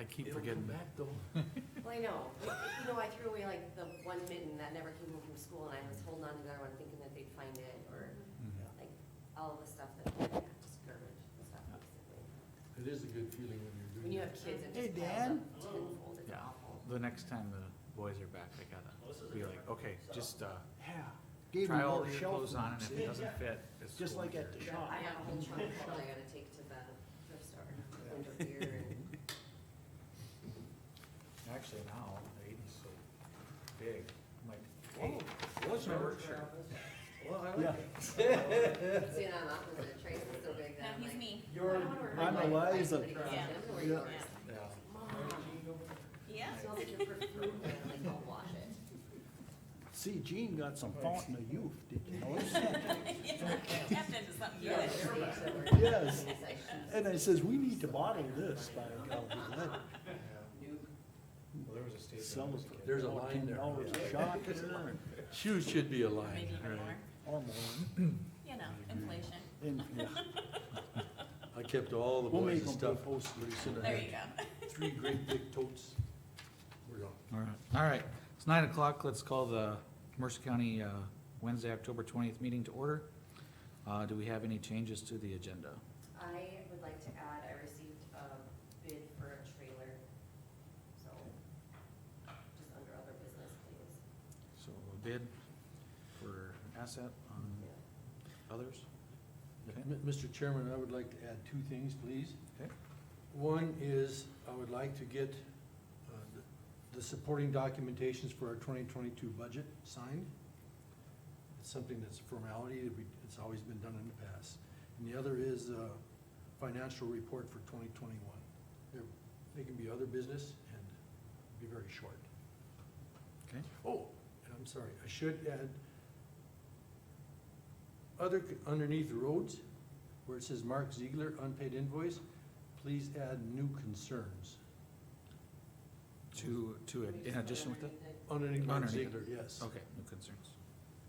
keep It'll forgetting. come back though. Well, I know, you know, I threw away like the one mitten that never came home from school, and I was holding on to the other one thinking that they'd find it, or like all of the stuff that, just garbage and stuff, basically. It is a good feeling when you're doing. When you have that. kids, it Hey, just piles Dan? up tenfold, it's Yeah. awful. The next time the boys are back, I gotta be like, okay, just, Yeah. Gave try me all more your shelf clothes on, and room, if see? it doesn't fit, it's. Just cool like at here. the shop. I have a whole trunk full I gotta take to the thrift store, winter beer and. Actually, now, the eighty's so big, I'm like, Oh, hey, what's my your work shirt? Well, I Yeah. like it. See, and I'm opposite, Tracy's so big No, that I'm he's like. me. You're, I'm Eliza. Yeah. Yeah. Yeah. Mom, Yeah. it smells like your perfume, and I'm like, I'll wash it. See, Gene got some fountain of youth, did you notice? Tapped into something good. Yes. And I says, we need to bottle this by God. Well, there was a state. Sell it for There's a about line there. $10 a shot there, shoes should be a line. Maybe even Right. more. or more. You know, inflation. And, yeah, I kept all the we'll boys make and them stuff. pay postage. Pretty soon I There had you go. 3 great big totes. We're gone. All right, it's 9 o'clock, let's call the Mercer County, Wednesday, October 20th meeting to order. Do we have any changes to the agenda? I would like to add, I received a bid for a trailer, so, just under other business, please. So a bid for asset on others? Okay. Mr. Chairman, I would like to add 2 things, please. Okay. One is, I would like to get the supporting documentations for our 2022 budget signed. It's something that's a formality, it's always been done in the past. And the other is a financial report for 2021. They can be other business and be very short. Okay. Oh, and I'm sorry, I should add, underneath roads, where it says Mark Ziegler, unpaid invoice, please add new concerns. To, in addition with it? Underneath Mark Underneath Ziegler, yes. Okay, new concerns.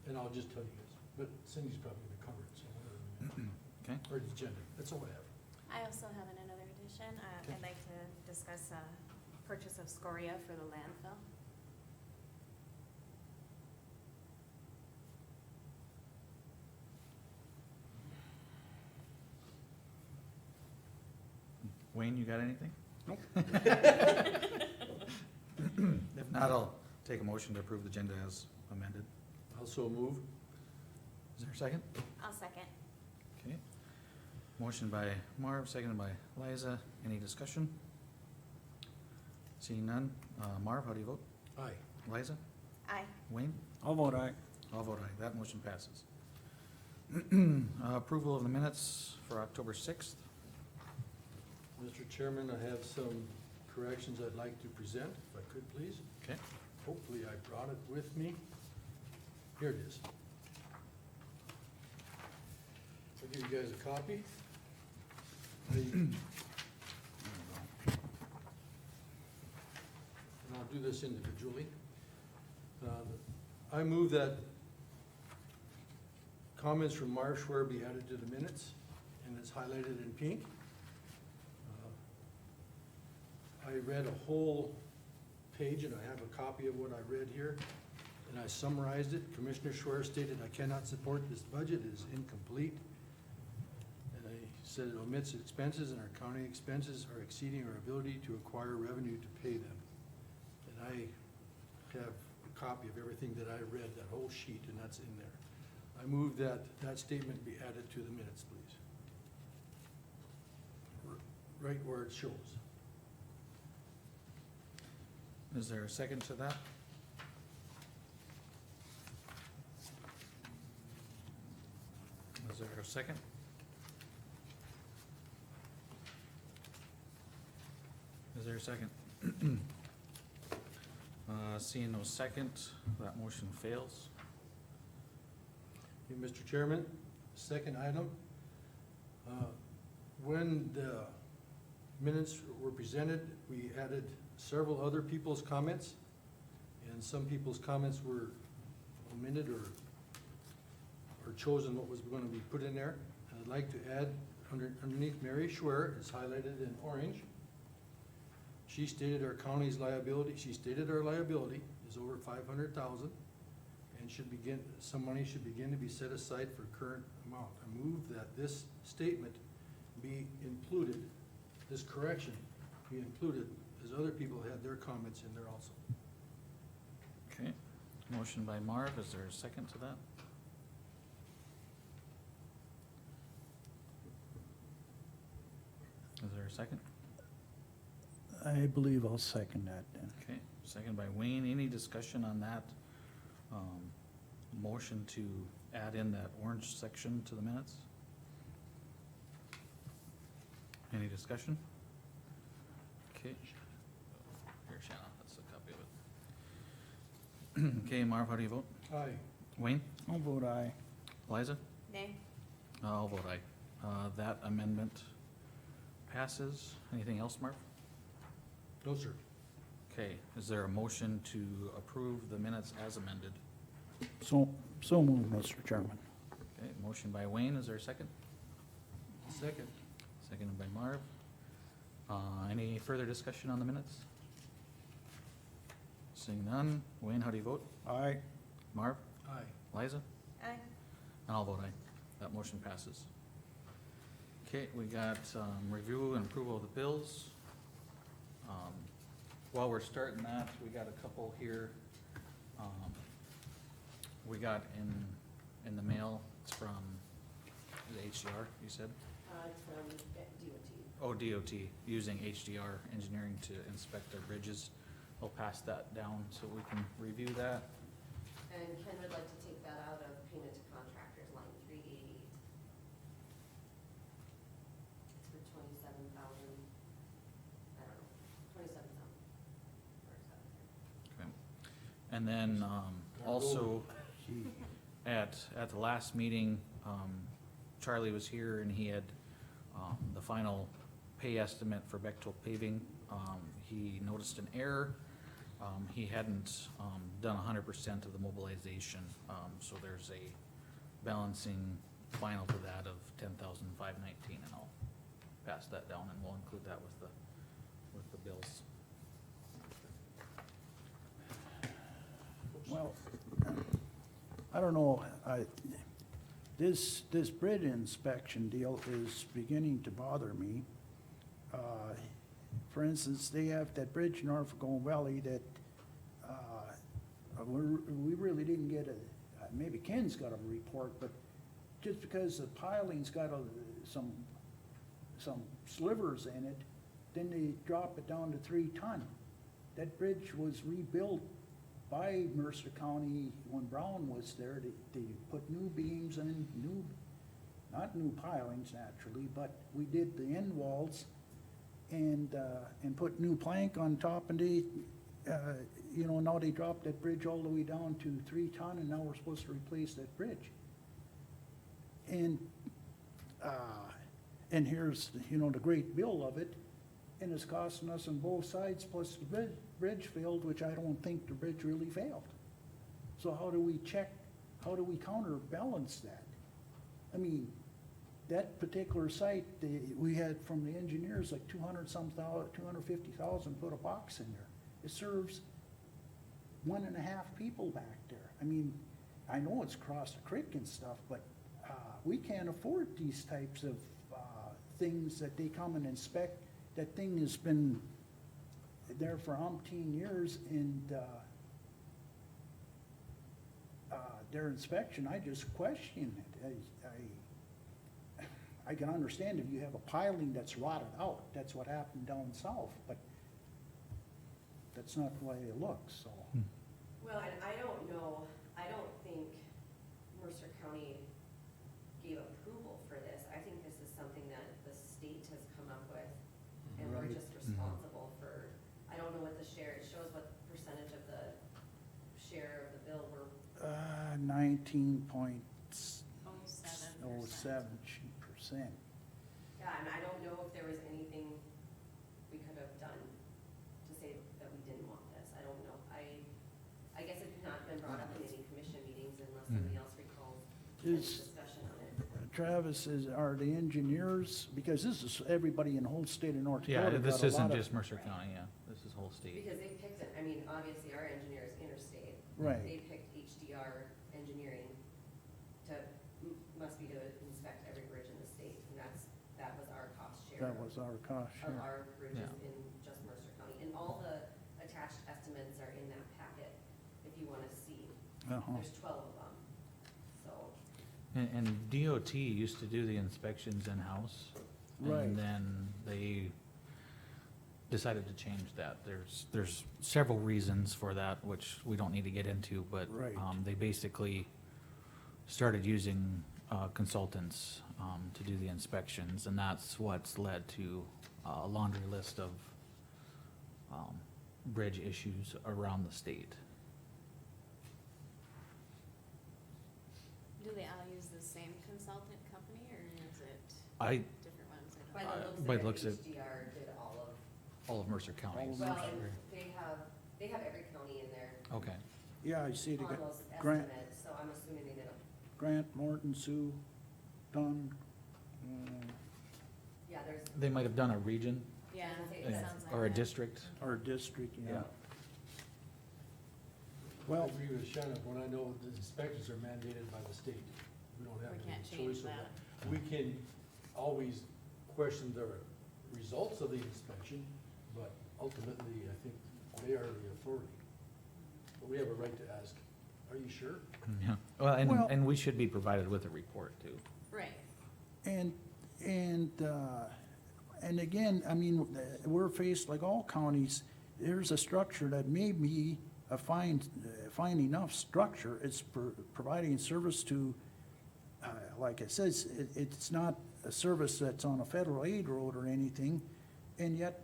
And I'll just tell you guys, but Cindy's probably gonna cover it, so whatever. Okay. Or the agenda, that's all I have. I also have another addition. Okay. I'd like to discuss purchase of scoria for the landfill. Wayne, you got anything? Nope. If not, I'll take a motion to approve the agenda as amended. Also move. Is there a second? I'll second. Okay. Motion by Marv, seconded by Liza. Any discussion? Seeing none. Marv, how do you vote? Aye. Liza? Aye. Wayne? I'll vote aye. I'll vote aye. That motion passes. Approval of the minutes for October 6th. Mr. Chairman, I have some corrections I'd like to present, if I could, please. Okay. Hopefully I brought it with me. Here it is. I'll give you guys a copy. And I'll do this individually. I move that comments from Marv Schwer be added to the minutes, and it's highlighted in pink. I read a whole page, and I have a copy of what I read here, and I summarized it. Commissioner Schwer stated, "I cannot support this budget, it is incomplete." And I said it omits expenses, and our county expenses are exceeding our ability to acquire revenue to pay them. And I have a copy of everything that I read, that whole sheet, and that's in there. I move that that statement be added to the minutes, please. Right where it shows. Is there a second to that? Is there a second? Is there a second? Seeing no second, that motion fails. Okay, Mr. Chairman, second item. When the minutes were presented, we added several other people's comments, and some people's comments were omitted or chosen what was gonna be put in there. I'd like to add, underneath Mary Schwer, it's highlighted in orange. She stated our county's liability, she stated our liability is over 500,000 and some money should begin to be set aside for current amount. I move that this statement be included, this correction be included, as other people had their comments in there also. Okay, motion by Marv, is there a second to that? Is there a second? I believe I'll second that then. Okay, second by Wayne, any discussion on that, motion to add in that orange section to the minutes? Any discussion? Okay. Here, Shannon, that's a copy of it. Okay, Marv, how do you vote? Aye. Wayne? I'll vote aye. Liza? Nay. I'll vote aye. That amendment passes. Anything else, Marv? No, sir. Okay, is there a motion to approve the minutes as amended? So moved, Mr. Chairman. Okay, motion by Wayne, is there a second? Second. Seconded by Marv. Any further discussion on the minutes? Seeing none, Wayne, how do you vote? Aye. Marv? Aye. Liza? Aye. And I'll vote aye. That motion passes. Okay, we got, review and approval of the bills. While we're starting that, we got a couple here. We got in the mail, it's from the HDR, you said? It's from DOT. Oh, DOT, using HDR engineering to inspect our bridges. I'll pass that down so we can review that. And Ken would like to take that out of payment to contractors, line 388. It's for 27,000, I don't know, 27 something. Where's that? Okay. And then, also, Gee. at the last meeting, Charlie was here and he had, the final pay estimate for Bechtel paving. He noticed an error. He hadn't, done 100% of the mobilization, so there's a balancing final to that of 10,519, and I'll pass that down and we'll include that with the bills. Well, I don't know, this bridge inspection deal is beginning to bother me. For instance, they have that bridge in Norfolk Valley that, we really didn't get maybe Ken's got a report, but just because the piling's got some slivers in it, then they drop it down to 3 ton. That bridge was rebuilt by Mercer County when Brown was there. They put new beams in, not new pilings naturally, but we did the end walls and put new plank on top, and they, now they dropped that bridge all the way down to 3 ton, and now we're supposed to replace that bridge. And here's, the great bill of it, and it's costing us on both sides, plus the bridge failed, which I don't think the bridge really failed. So how do we counterbalance that? I mean, that particular site, we had from the engineers like 250,000 put a box in there. It serves 1.5 people back there. I mean, I know it's across the creek and stuff, but we can't afford these types of things that they come and inspect. That thing has been there for umpteen years, and their inspection, I just question it. I can understand if you have a piling that's rotted out, that's what happened down south, but that's not the way it looks, so. Well, and I don't know, I don't think Mercer County gave approval for this. I think this is something that the state has come up with, and we're Right. just responsible for, I don't know what the share, it shows what percentage of the share of the bill we're, 19.07%. yeah, and I don't know if there was anything we could have done to say that we didn't want this. I don't know. I guess it had not been brought up in any commission meetings unless somebody else recalls any Is- discussion on it. Travis, are the engineers, because this is everybody in the whole state of North Dakota. Yeah, this got a isn't lot of- just Mercer County, yeah. whole state. Because they picked it, I mean, obviously our engineer is interstate. Right. They picked HDR engineering to, must be to inspect every bridge in the state, and that was our cost share. That was our cost, Of yeah. our bridges Yeah. in just Mercer County, and all the attached estimates are in that packet, if you wanna see. Uh-huh. There's 12 of them, so. And DOT used to do the inspections in-house. Right. And then they decided to change that. There's several reasons for that, which we don't need to get into, but Right. they basically started using consultants to do the inspections, and that's what's led to a laundry list of bridge issues around the state. Do they all use the same consultant company, or is it I, different ones? I By don't know. the by looks the of looks it, of- HDR did all of, all of Mercer County. All of well, Mercer. and they have every county in there Okay, Yeah, I see they on got those Grant, estimates, so I'm assuming they did them. Grant, Morton, Sioux, Dunn, Yeah, there's, they might have done a region Yeah, Yeah. it sounds like or a that. district. our district, yeah. Yeah. I Well, agree with Shannon, when I know the inspections are mandated by the state, we don't have We any can't choice change over that. that. We can always question the results of the inspection, but ultimately, I think they are the authority. But we have a right to ask, are you sure? Yeah, well, Well- and we should be provided with a report too. Right, and again, I mean, we're faced, like all counties, there's a structure that may be a fine enough structure. It's providing service to, like it says, it's not a service that's on a federal aid road or anything, and yet,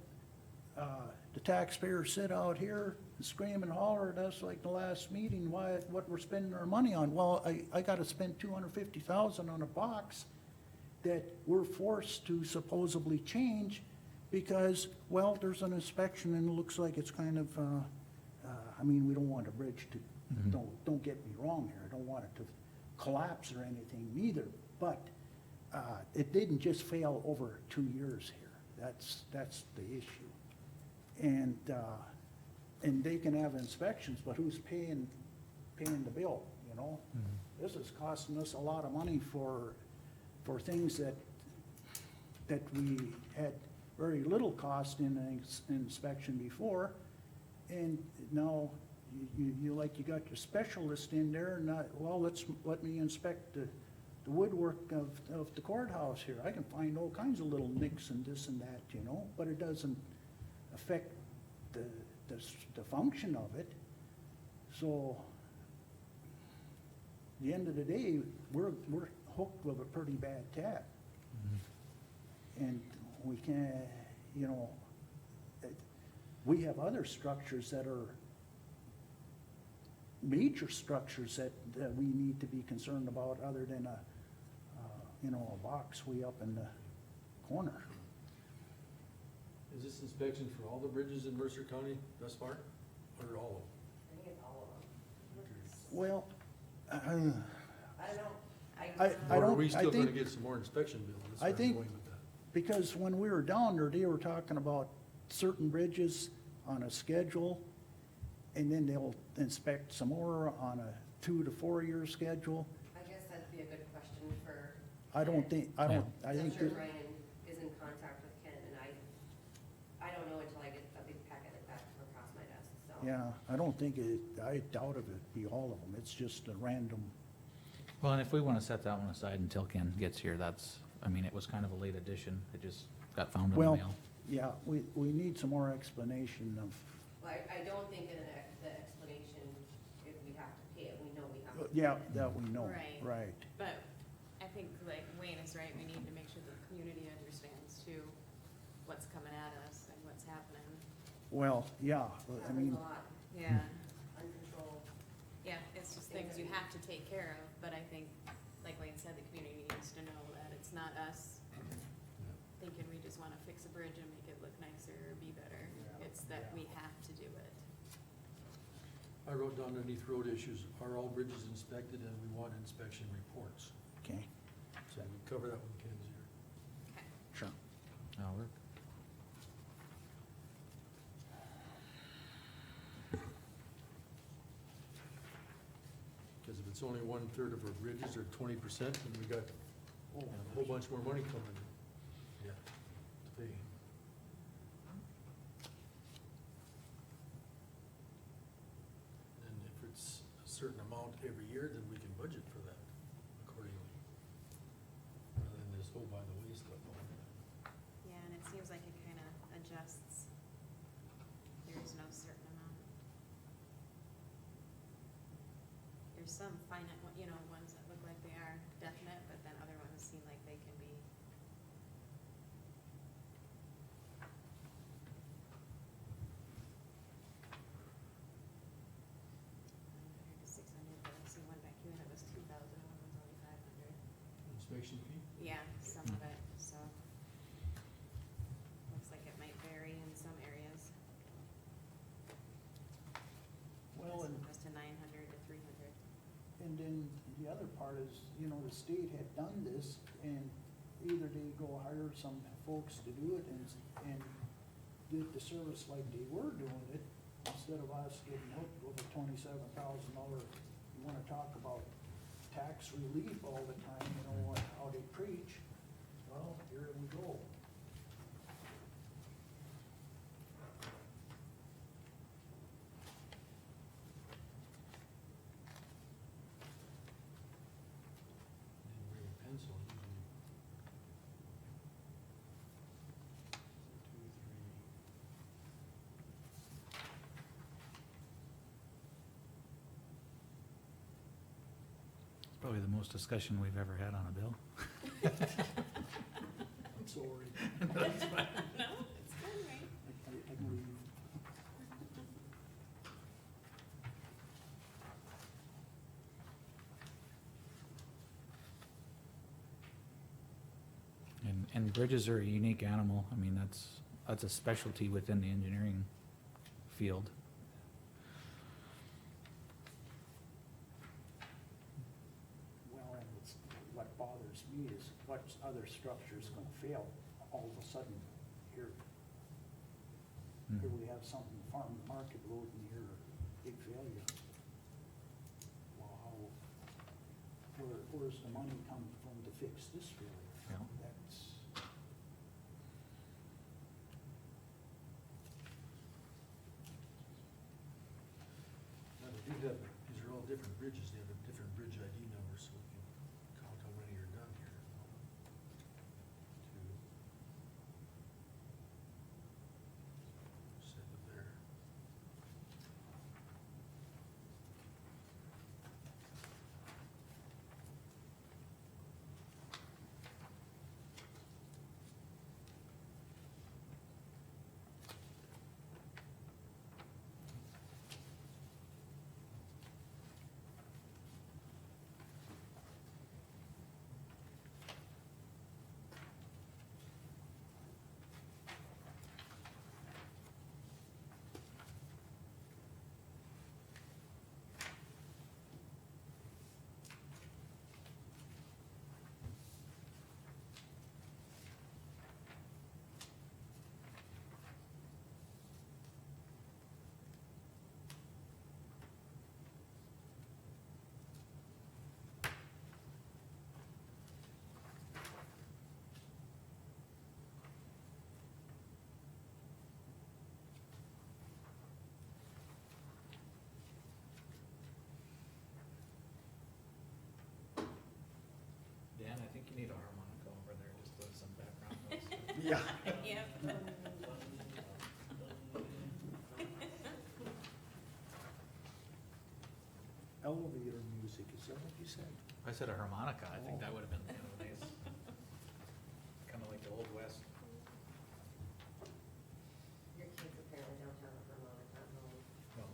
the taxpayers sit out here and scream and holler at us like the last meeting, what we're spending our money on. Well, I gotta spend $250,000 on a box that we're forced to supposedly change because, well, there's an inspection and it looks like it's kind of, I mean, we don't want a bridge to, Mhm. don't get me wrong here, I don't want it to collapse or anything either, but, it didn't just fail over 2 years here, that's the issue. And they can have inspections, but who's paying the bill, you know? This is costing us a lot of money for things that we had very little cost in an inspection before. And now you got your specialist in there and well, let me inspect the woodwork of the courthouse here. I can find all kinds of little nicks and this and that, you know, but it doesn't affect the function of it. So, at the end of the day, we're hooked with a pretty bad tap. And we can't, you know, we have other structures that are major structures that we need to be concerned about other than a box way up in the corner. Is this inspection for all the bridges in Mercer County thus far, or all I think it's all of them. Well, I don't know. I of them? Or are don't- we I still gonna think- get some more inspection bills? That's I where I'm think- going with that. because when we were down there, they were talking about certain bridges on a schedule, and then they'll inspect some more on a 2 to 4 year schedule. I guess that'd be a good question for. I don't think, I Yeah. think I'm sure that, Ryan is in contact with Ken, and I don't know until I get a big packet like that come across my desk, so. yeah, I don't think I doubt if it'd be all of them, it's just a random, Well, and if we wanna set that one aside until Ken gets here, I mean, it was kind of a late addition, it just got found in the Well, mail. yeah, we need some more explanation of, Well, I don't think in the explanation, if we have to pay it, we know we have to. yeah, that we know, Right. right. but I think like Wayne is right, we need to make sure the community understands too what's coming at us and what's happening. Well, yeah, I Happens mean, a lot, Yeah, uncontrolled. yeah, it's just things you have to take care of, but I think, like Wayne said, the community needs to know that it's not us thinking we just wanna fix a bridge and make it look nicer or be better. Yeah. It's that we have to do it. I wrote down underneath road issues, are all bridges inspected, and we want inspection reports. okay, So we cover that when Ken's here. Okay. sure. That'll work. it's only 1/3 of our bridges, or 20%, and we got Oh, a whole bunch more money coming in. Yeah, to pay. And if it's a certain amount every year, then we can budget for that accordingly. Rather than this whole by the way stuff all the time. Yeah, and it seems like it kinda adjusts. There is no certain amount. There's some finite, you know, ones that look like they are definite, but then other ones seem like they can be. 600, but I see one back here that was 2,000, one was only 500. Inspection fee? Yeah, some of it, so. Looks like it might vary in some areas. well, This and, one goes to 900 to 300. and then the other part is, you know, the state had done this, and either they go hire some folks to do it and did the service like they were doing it, instead of us getting hooked with a $27,000. You wanna talk about tax relief all the time, you know, how they preach, well, here we go. Didn't bring a pencil, usually. 2, 3. It's probably the most discussion we've ever had on a bill. I'm sorry. No, it's good, right? I believe. And bridges are a unique animal. I mean, that's a specialty within the engineering field. Well, and it's, what bothers me is what other structure's gonna fail all of a sudden here. Here we have something, farm to market road and here, big failure. Well, where's the money come from to fix this failure? Yeah. That's, Now, they do have, these are all different bridges, they have a different bridge ID number, so we can count how many are done here. 2. Set it there. Dan, I think you need a harmonica over there, just with some background noise. Yeah. Yep. elevator music, is that what you said? I said a harmonica, I think that would've been kind of nice. Kinda like the Old West. Your kids apparently don't have a harmonica at home. Well,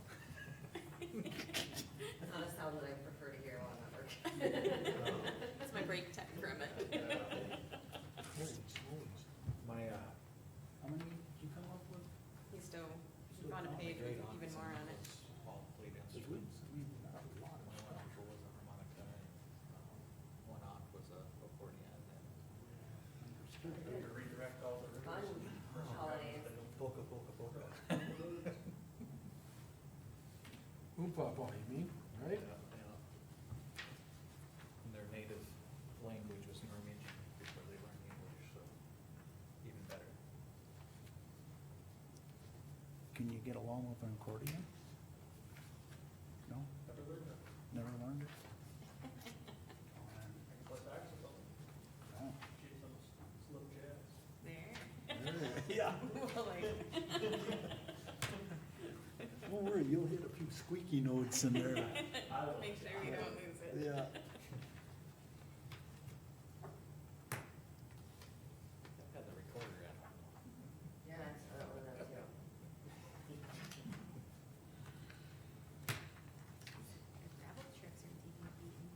It's not a sound that I prefer to hear while I'm at work. That's my break time from it. Holy smokes. my, How many did you come up with? He's still, you wanna pay grade even more on it. all played Cause instruments. we've got a lot My of one stuff. uncle was a harmonica, and, one aunt was a accordion, and Understood. to redirect all the Fun holidays. polka, polka, polka. Oom papa, you mean, right? Yeah, yeah. can you get along with an accordion? No? Never learned it? Oh. There. Yeah. Well, like, Don't worry, you'll hit a few squeaky notes in there. make sure we don't lose it. Yeah. Had the recorder at. Yeah, that's, I don't know that too. Your gravel trucks are taking a beating.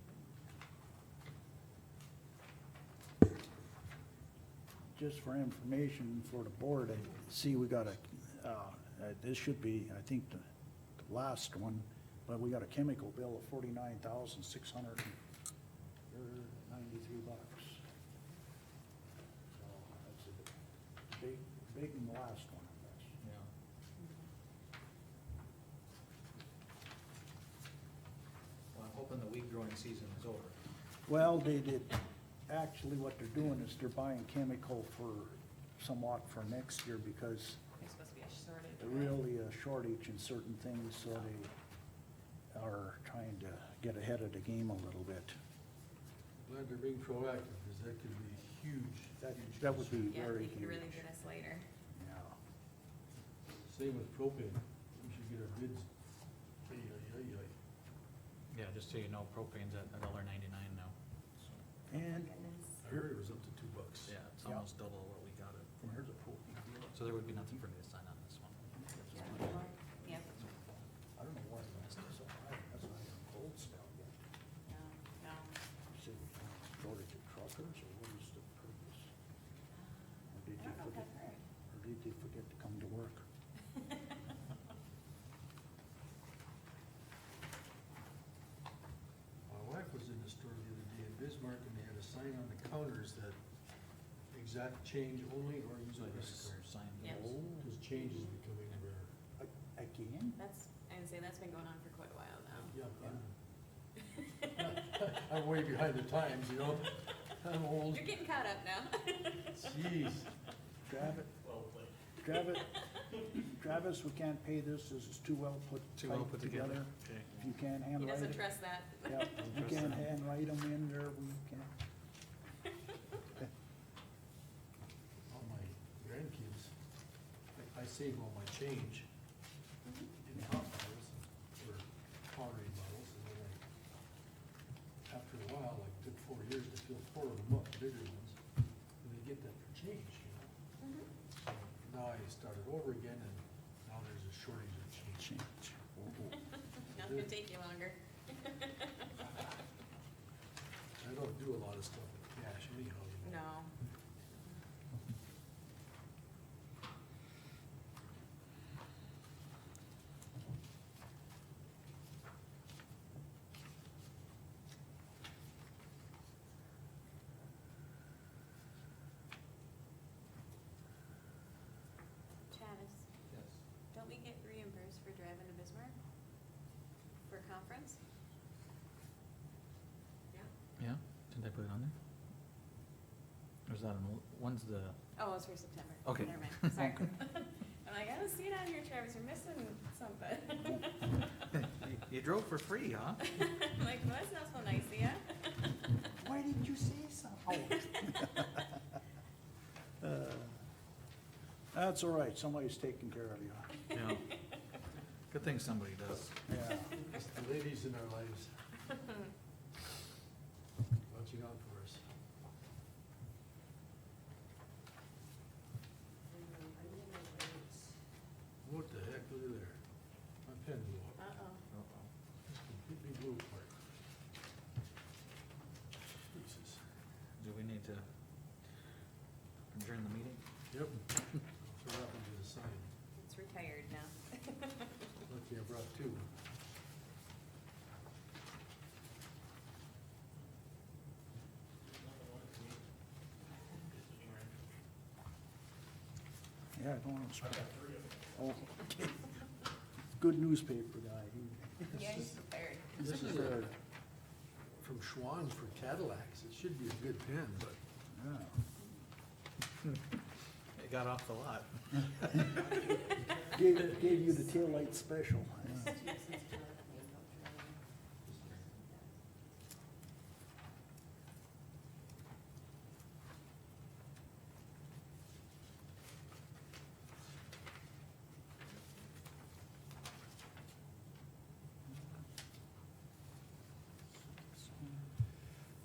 Just for information for the board, I see we got a, this should be, I think, the last one, but we got a chemical bill of $49,693. So that's a big, big in the last one, I guess. Yeah. Well, I'm hoping the wheat growing season is over. Well, they did, actually what they're doing is they're buying chemical for somewhat for next year because There's supposed to be a shortage. there right? really a shortage in certain things, so they are trying to get ahead of the game a little bit. Glad they're being proactive, because that could be huge. That would be Yeah, very they could really huge. get us later. Yeah. Same with propane, we should get our bids. Ay, ay, ay, ay. Yeah, just so you know, propane's at $1.99 now. So, And Goodness. I heard it was up to $2. yeah, it's Yeah. almost double what we got it for. there's a propane deal. So there would be nothing for me to sign on this one. Yeah, well, yeah, I don't know why that's so high, that's not even cold spell yet. no, no. Is it shortage of truckers, or what is the purpose? Or did I you don't know if forget, I've heard. or did they forget to come to work? My wife was in the store the other day in Bismarck, and they had a sign on the counters that exact change only or use So a I guess risk. we're signed. Yeah. Because change is becoming rare. Again? That's, I would say that's been going on for quite a while now. Yeah, I'm way behind the times, you know? I'm old. You're getting caught up now. Jeez. Travis, we can't pay this, this is too well put, Too well tight put together. together. Okay. If you can't He handwrite doesn't it, trust that. yeah, if you trust can't that. handwrite them in there, we can. All my grandkids, I save all my change in hot bottles or Powerade bottles, and then after a while, like, took 4 years to fill 4 of them up, bigger ones, and they get that for change, you know? Mhm. So now I started over again, and now there's a shortage of change. Change. Now it's gonna take you longer. I don't do a lot of stuff with cash anyhow, you know? No. Travis, Yes. don't we get reimbursed for driving to Bismarck? For conference? Yeah. Yeah, didn't I put it on there? Or is that an old, when's the, Oh, it's for September. Okay. Never mind, sorry. I'm like, I don't see it on here, Travis, you're missing something. you drove for free, huh? I'm like, well, that's not so nice, yeah? Why didn't you say so? That's all right, somebody's taking care of you. Yeah. Good thing somebody does. Yeah. It's the ladies in our lives watching out for us. What the heck, look at there. My pen blew up. Uh-oh. Completely blew apart. Jesus. Do we need to adjourn the meeting? Yep. Throw that one to the side. It's retired now. Lucky I brought 2. Yeah, I don't want to. Oh, okay. Good newspaper guy. Yeah, he's prepared. This is from Schwann for Cadillacs. It should be a good pen, but Yeah. You got off the lot. Gave you the taillight special. Yeah.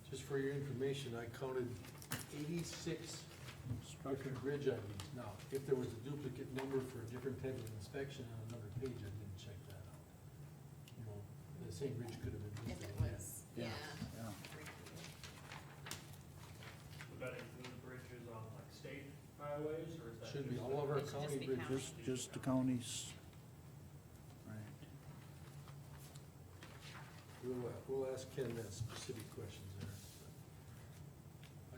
Just for your information, I counted 86 different bridge IDs. Now, if there was a duplicate number for a different type of inspection on another page, I didn't check that out. You know, the same bridge could have been If listed it again. was, yeah. Yeah. Would that include bridges on like state highways, or is that? Should be just all of our It should just county be bridges. Just the counties. Right. We'll ask Ken that specific questions there.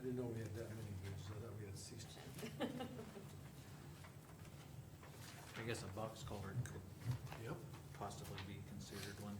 I didn't know we had that many bridges, I thought we had 60. I guess a box culvert could Yep. possibly be considered one.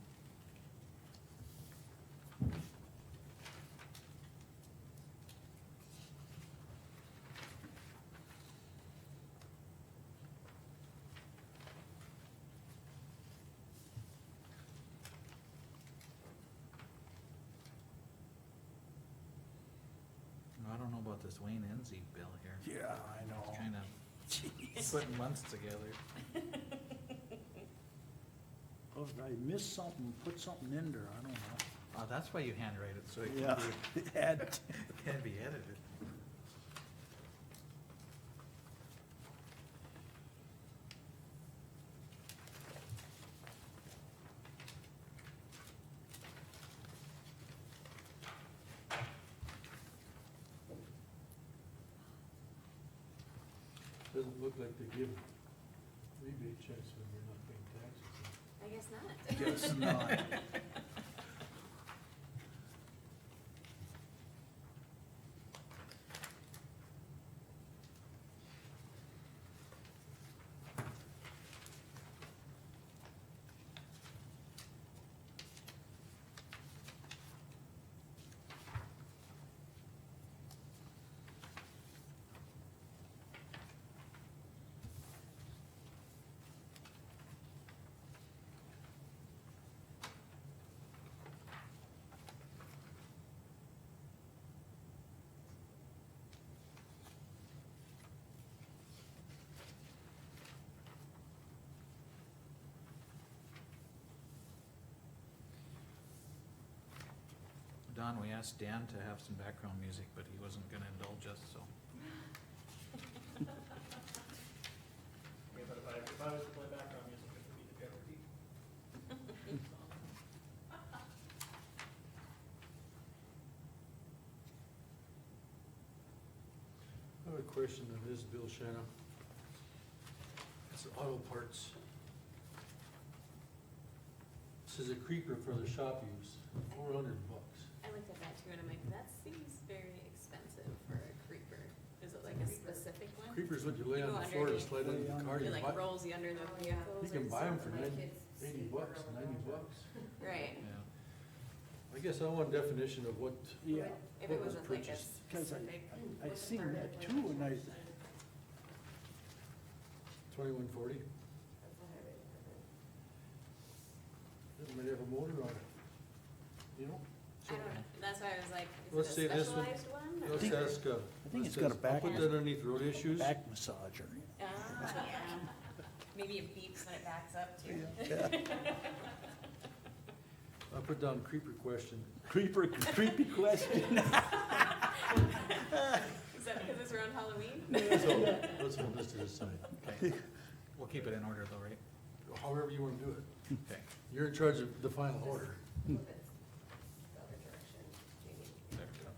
I don't know about this Wayne Enzi bill here. Yeah, I know. Kind of putting months together. Oh, I missed something, put something in there, I don't know. Oh, that's why you handwrite it, so it Yeah. can be, Had- can be edited. Doesn't look like they give rebate checks when you're not paying taxes. I guess not. Guess not. Don, we asked Dan to have some background music, but he wasn't gonna indulge us, so. Yeah, but if I was to play background music, it would be the Jeopardy. I have a question on this bill, Shanna. It's auto parts. This is a creeper for the shop use, $400. I looked at that too and I'm like, that seems very expensive for a creeper. Is it like a specific one? Creeper's what you lay You on go the floor to underneath. slide under the car. It You like buy- rolls you under the vehicles You can or buy them for something. $80, $90. Right. Yeah. I guess I want a definition of what, Yeah, If it What was wasn't like a purchased? cause specific. I seen that too, and I, 2140, it might have a motor on it, you know? I don't know, that's why I was like, Let's is say it a this one- specialized one? or- Let's ask, I think it's let's got a ask- back- I'll put that underneath road issues. back massager. Ah, yeah. Maybe it beeps when it backs up too. I'll put down creeper question. Creeper, creepy question. Is that because it's around Halloween? So, let's hold this to the side. Okay. We'll keep it in order though, right? However you wanna do it. Okay. You're in charge of the final order. Flip it the other direction, Jamie. There we go.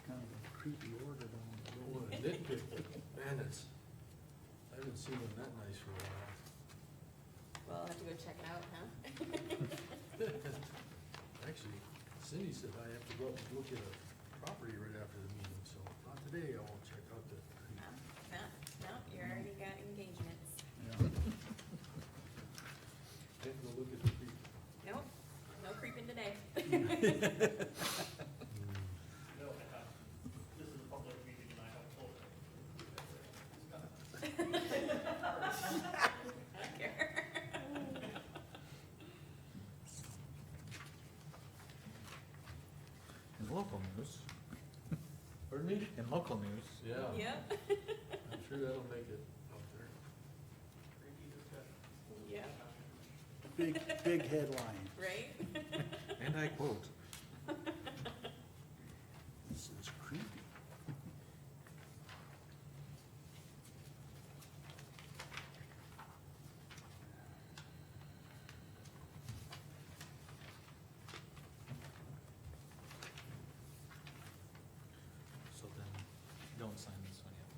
Kind of a creepy order down I the don't road. wanna nitpick, but man, it's, I haven't seen one that nice for a while. Well, I'll have to go check it out, huh? Actually, Cindy said I have to go up and look at a property right after the meeting, so not today, I won't check out the creek. No, no, you already got engagements. Yeah. I have to go look at the creek. Nope, no creeping today. No, this is a public local news, Pardon me? in local news, Yeah, Yep. I'm sure that'll make it up there. Repeat discussion. Yep, Big headline. right? and I quote, This is creepy. so then, don't sign this one yet.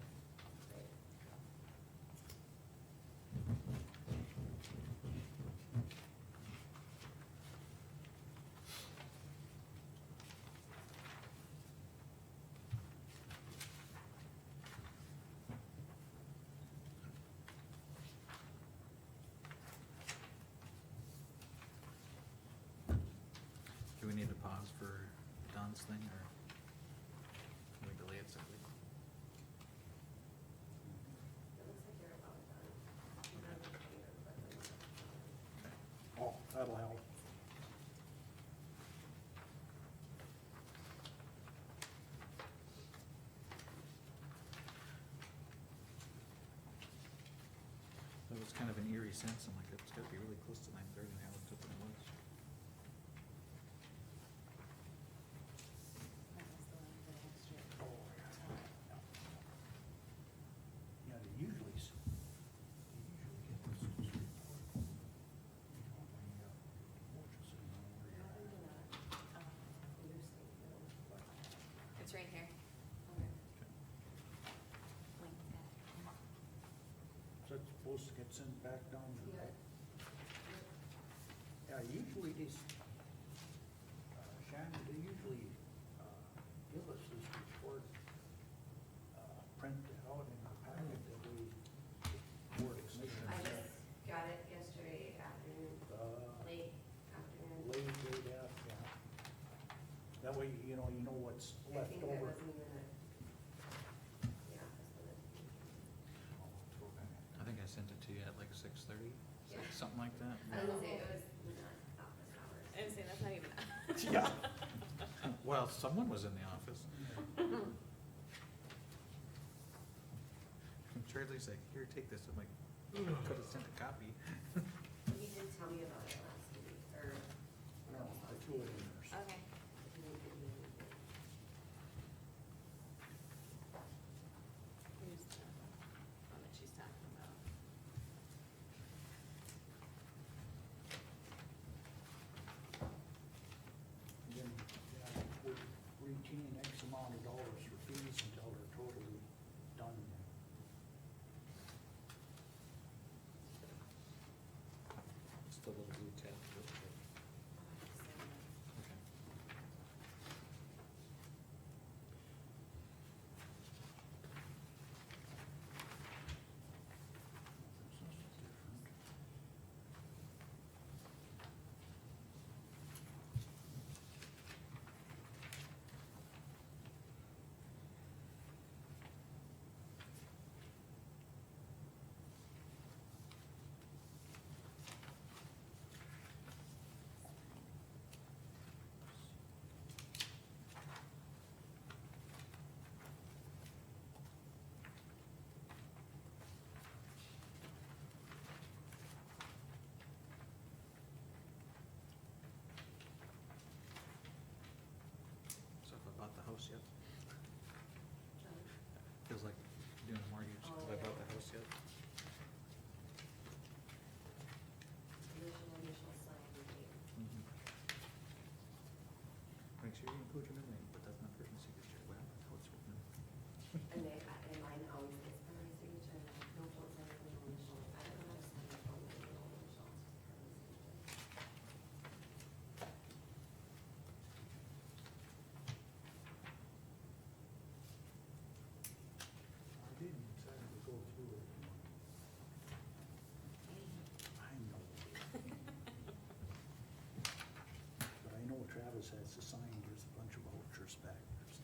Do we need to pause for Don's thing, or can we delay it simply? It looks like you're about done. You don't have to pay her, but then- Oh, that'll help. It was kind of an eerie sense, I'm like, it's gotta be really close to 9:30, and I looked up and it was. That was the one for next year. Oh, yeah. Yeah, they usually get this report. You know, when you got watches and know where you're Nothing at. to that. Um, Interstate, no. It's right here. Okay. Link that. Is that supposed to get sent back down to? Yeah. Yeah, usually these, Shannon, they usually, give us this report, printed out in a packet that we, board of commissioners. I just got it yesterday afternoon, late afternoon. Late after, yeah. That way, you know what's I left think I over. wasn't even at the office when it. I think I sent it to you at like 6:30, Yeah. something like that. I was gonna say, it was not office hours. I didn't say, that's not even. Yeah. Well, someone was in the office. And Charlie's like, here, take this, I'm like, could have sent a copy. He did tell me about it last week, or. No, I threw it in there. Okay. He didn't give me anything. Here's the one that she's talking about. And then, yeah, would retain X amount of dollars for fees until they're totally done. Just a little blue tab. Okay. So if I bought the house yet, feels like doing a mortgage, Oh, have I bought yeah. the house yet? Initial sign date. Make sure you include your middle name, but that's not personal signature, well, that's how it's written. And they, and mine always gets for my signature, and no, don't sign it for your initial, I don't know how to sign it for my middle initial, it's for my signature. I didn't exactly go through it. I know. But I know Travis has to sign, there's a bunch of vouchers back there. So.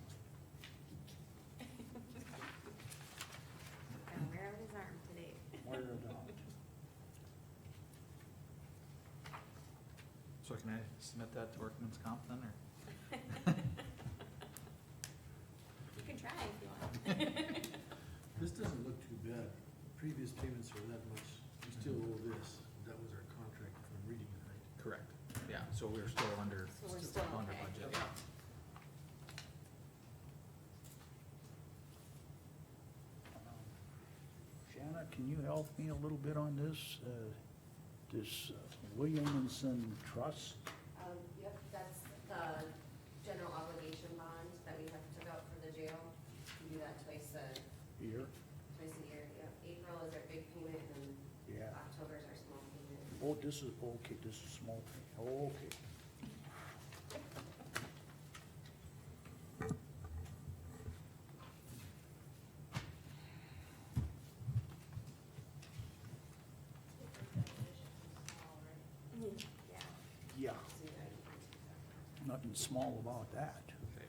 Gotta wear out his arm today. Wire it out. So can I submit that to workman's comp then, or? This doesn't look too bad. Previous payments are that much, we still owe this. That was our contract, if I'm reading it right. Correct, yeah, so we're still under, So we're still under okay. budget, yeah. Shanna, can you help me a little bit on this? This Williamson Trust? Yep, that's the general obligation bond that we have took out for the jail. We do that twice a Here? year, yep. April is our big payment and Yeah. October is our small payment. Oh, this is, okay, this is small. Okay. Yeah. Yeah, So, yeah, you can take that. nothing small about that. Okay.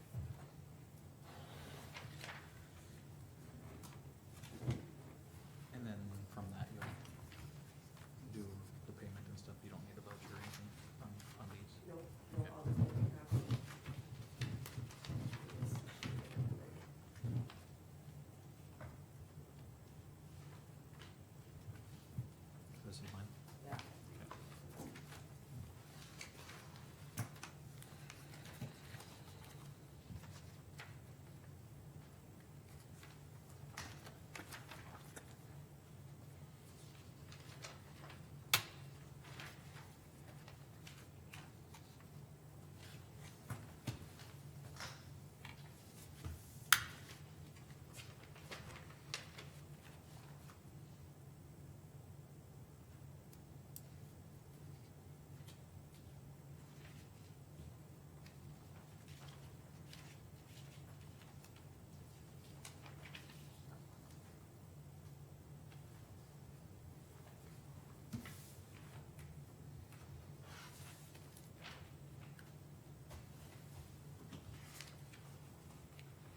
And then from that, you'll do the payment and stuff, you don't need a voucher or anything on these? No, Okay. all the things we have. This is mine? Yeah.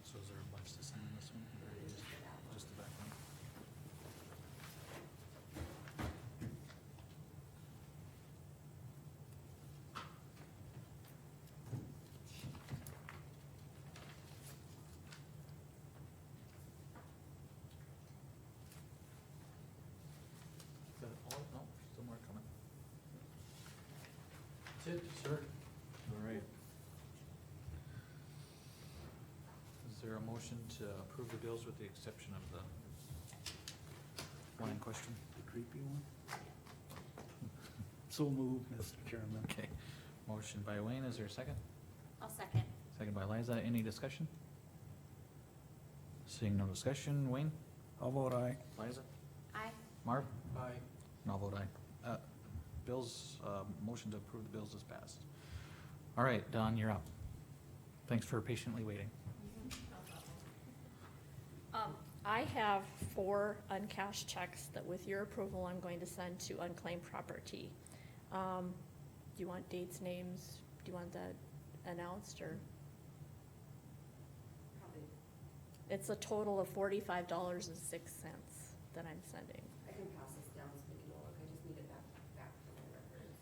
So is there a bunch to sign in this one, or just the back one? Is that all? No, still more coming. That's it, sir. All right. Is there a motion to approve the bills with the exception of the one in question? The creepy one? So moved, Mr. Chairman. Okay, motion by Wayne, is there a second? I'll second. Second by Liza, any discussion? Seeing no discussion, Wayne, How about I? Liza, Aye. Marv, Aye. and I'll vote aye. Bills, motion to approve the bills is passed. All right, Don, you're up. Thanks for patiently waiting. I have 4 uncashed checks that with your approval, I'm going to send to unclaimed property. Do you want dates, names? Do you want that announced, or? Probably, It's a total of $45.06 that I'm sending. I can pass this down so we can all look, I just need it back for my records.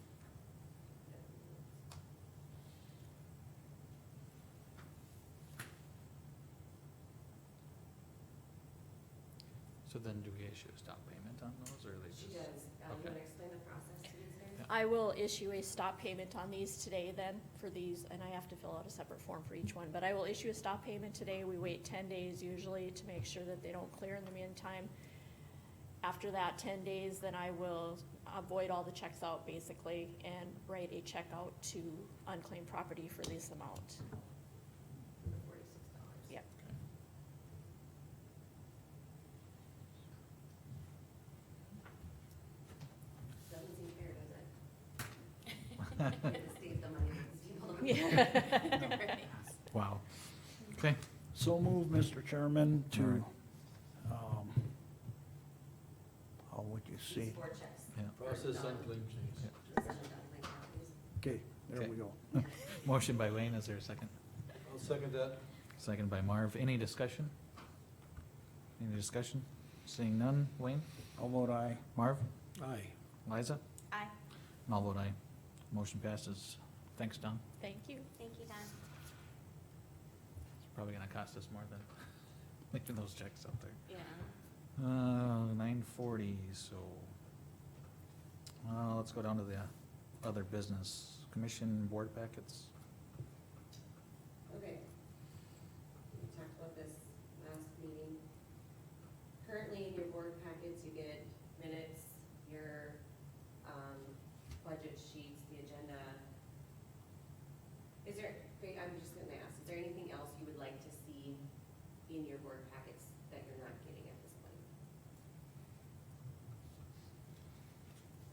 So then do we issue a stop payment on those, or are they just? She does, you Okay. wanna explain the process to these guys? Yeah. I will issue a stop payment on these today then, for these, and I have to fill out a separate form for each one, but I will issue a stop payment today. We wait 10 days usually to make sure that they don't clear in the meantime. After that 10 days, then I will void all the checks out basically and write a check out to unclaimed property for this amount. For the $46. Yep. Doesn't seem fair, does it? We have to save the money for these people. Yeah. Wow, okay, So moved, Mr. Chairman, All right. to, how would you say? These 4 checks. yeah. Process unclaimed change. Just send it to unclaimed properties. Okay, there Okay. we go. Motion by Wayne, is there a second? I'll second that. Second by Marv, any discussion? Any discussion? Seeing none, Wayne, How about I? Marv, Aye. Liza, Aye. and I'll vote aye. Motion passes. Thanks, Don. Thank you. Thank you, Don. It's probably gonna cost us more than leaving those checks up there. Yeah. 9:40, so, let's go down to the other business, commission board packets. Okay. We talked about this last meeting. Currently, in your board packets, you get minutes, your, budget sheets, the agenda. Is there, I'm just gonna ask, is there anything else you would like to see in your board packets that you're not getting at this point?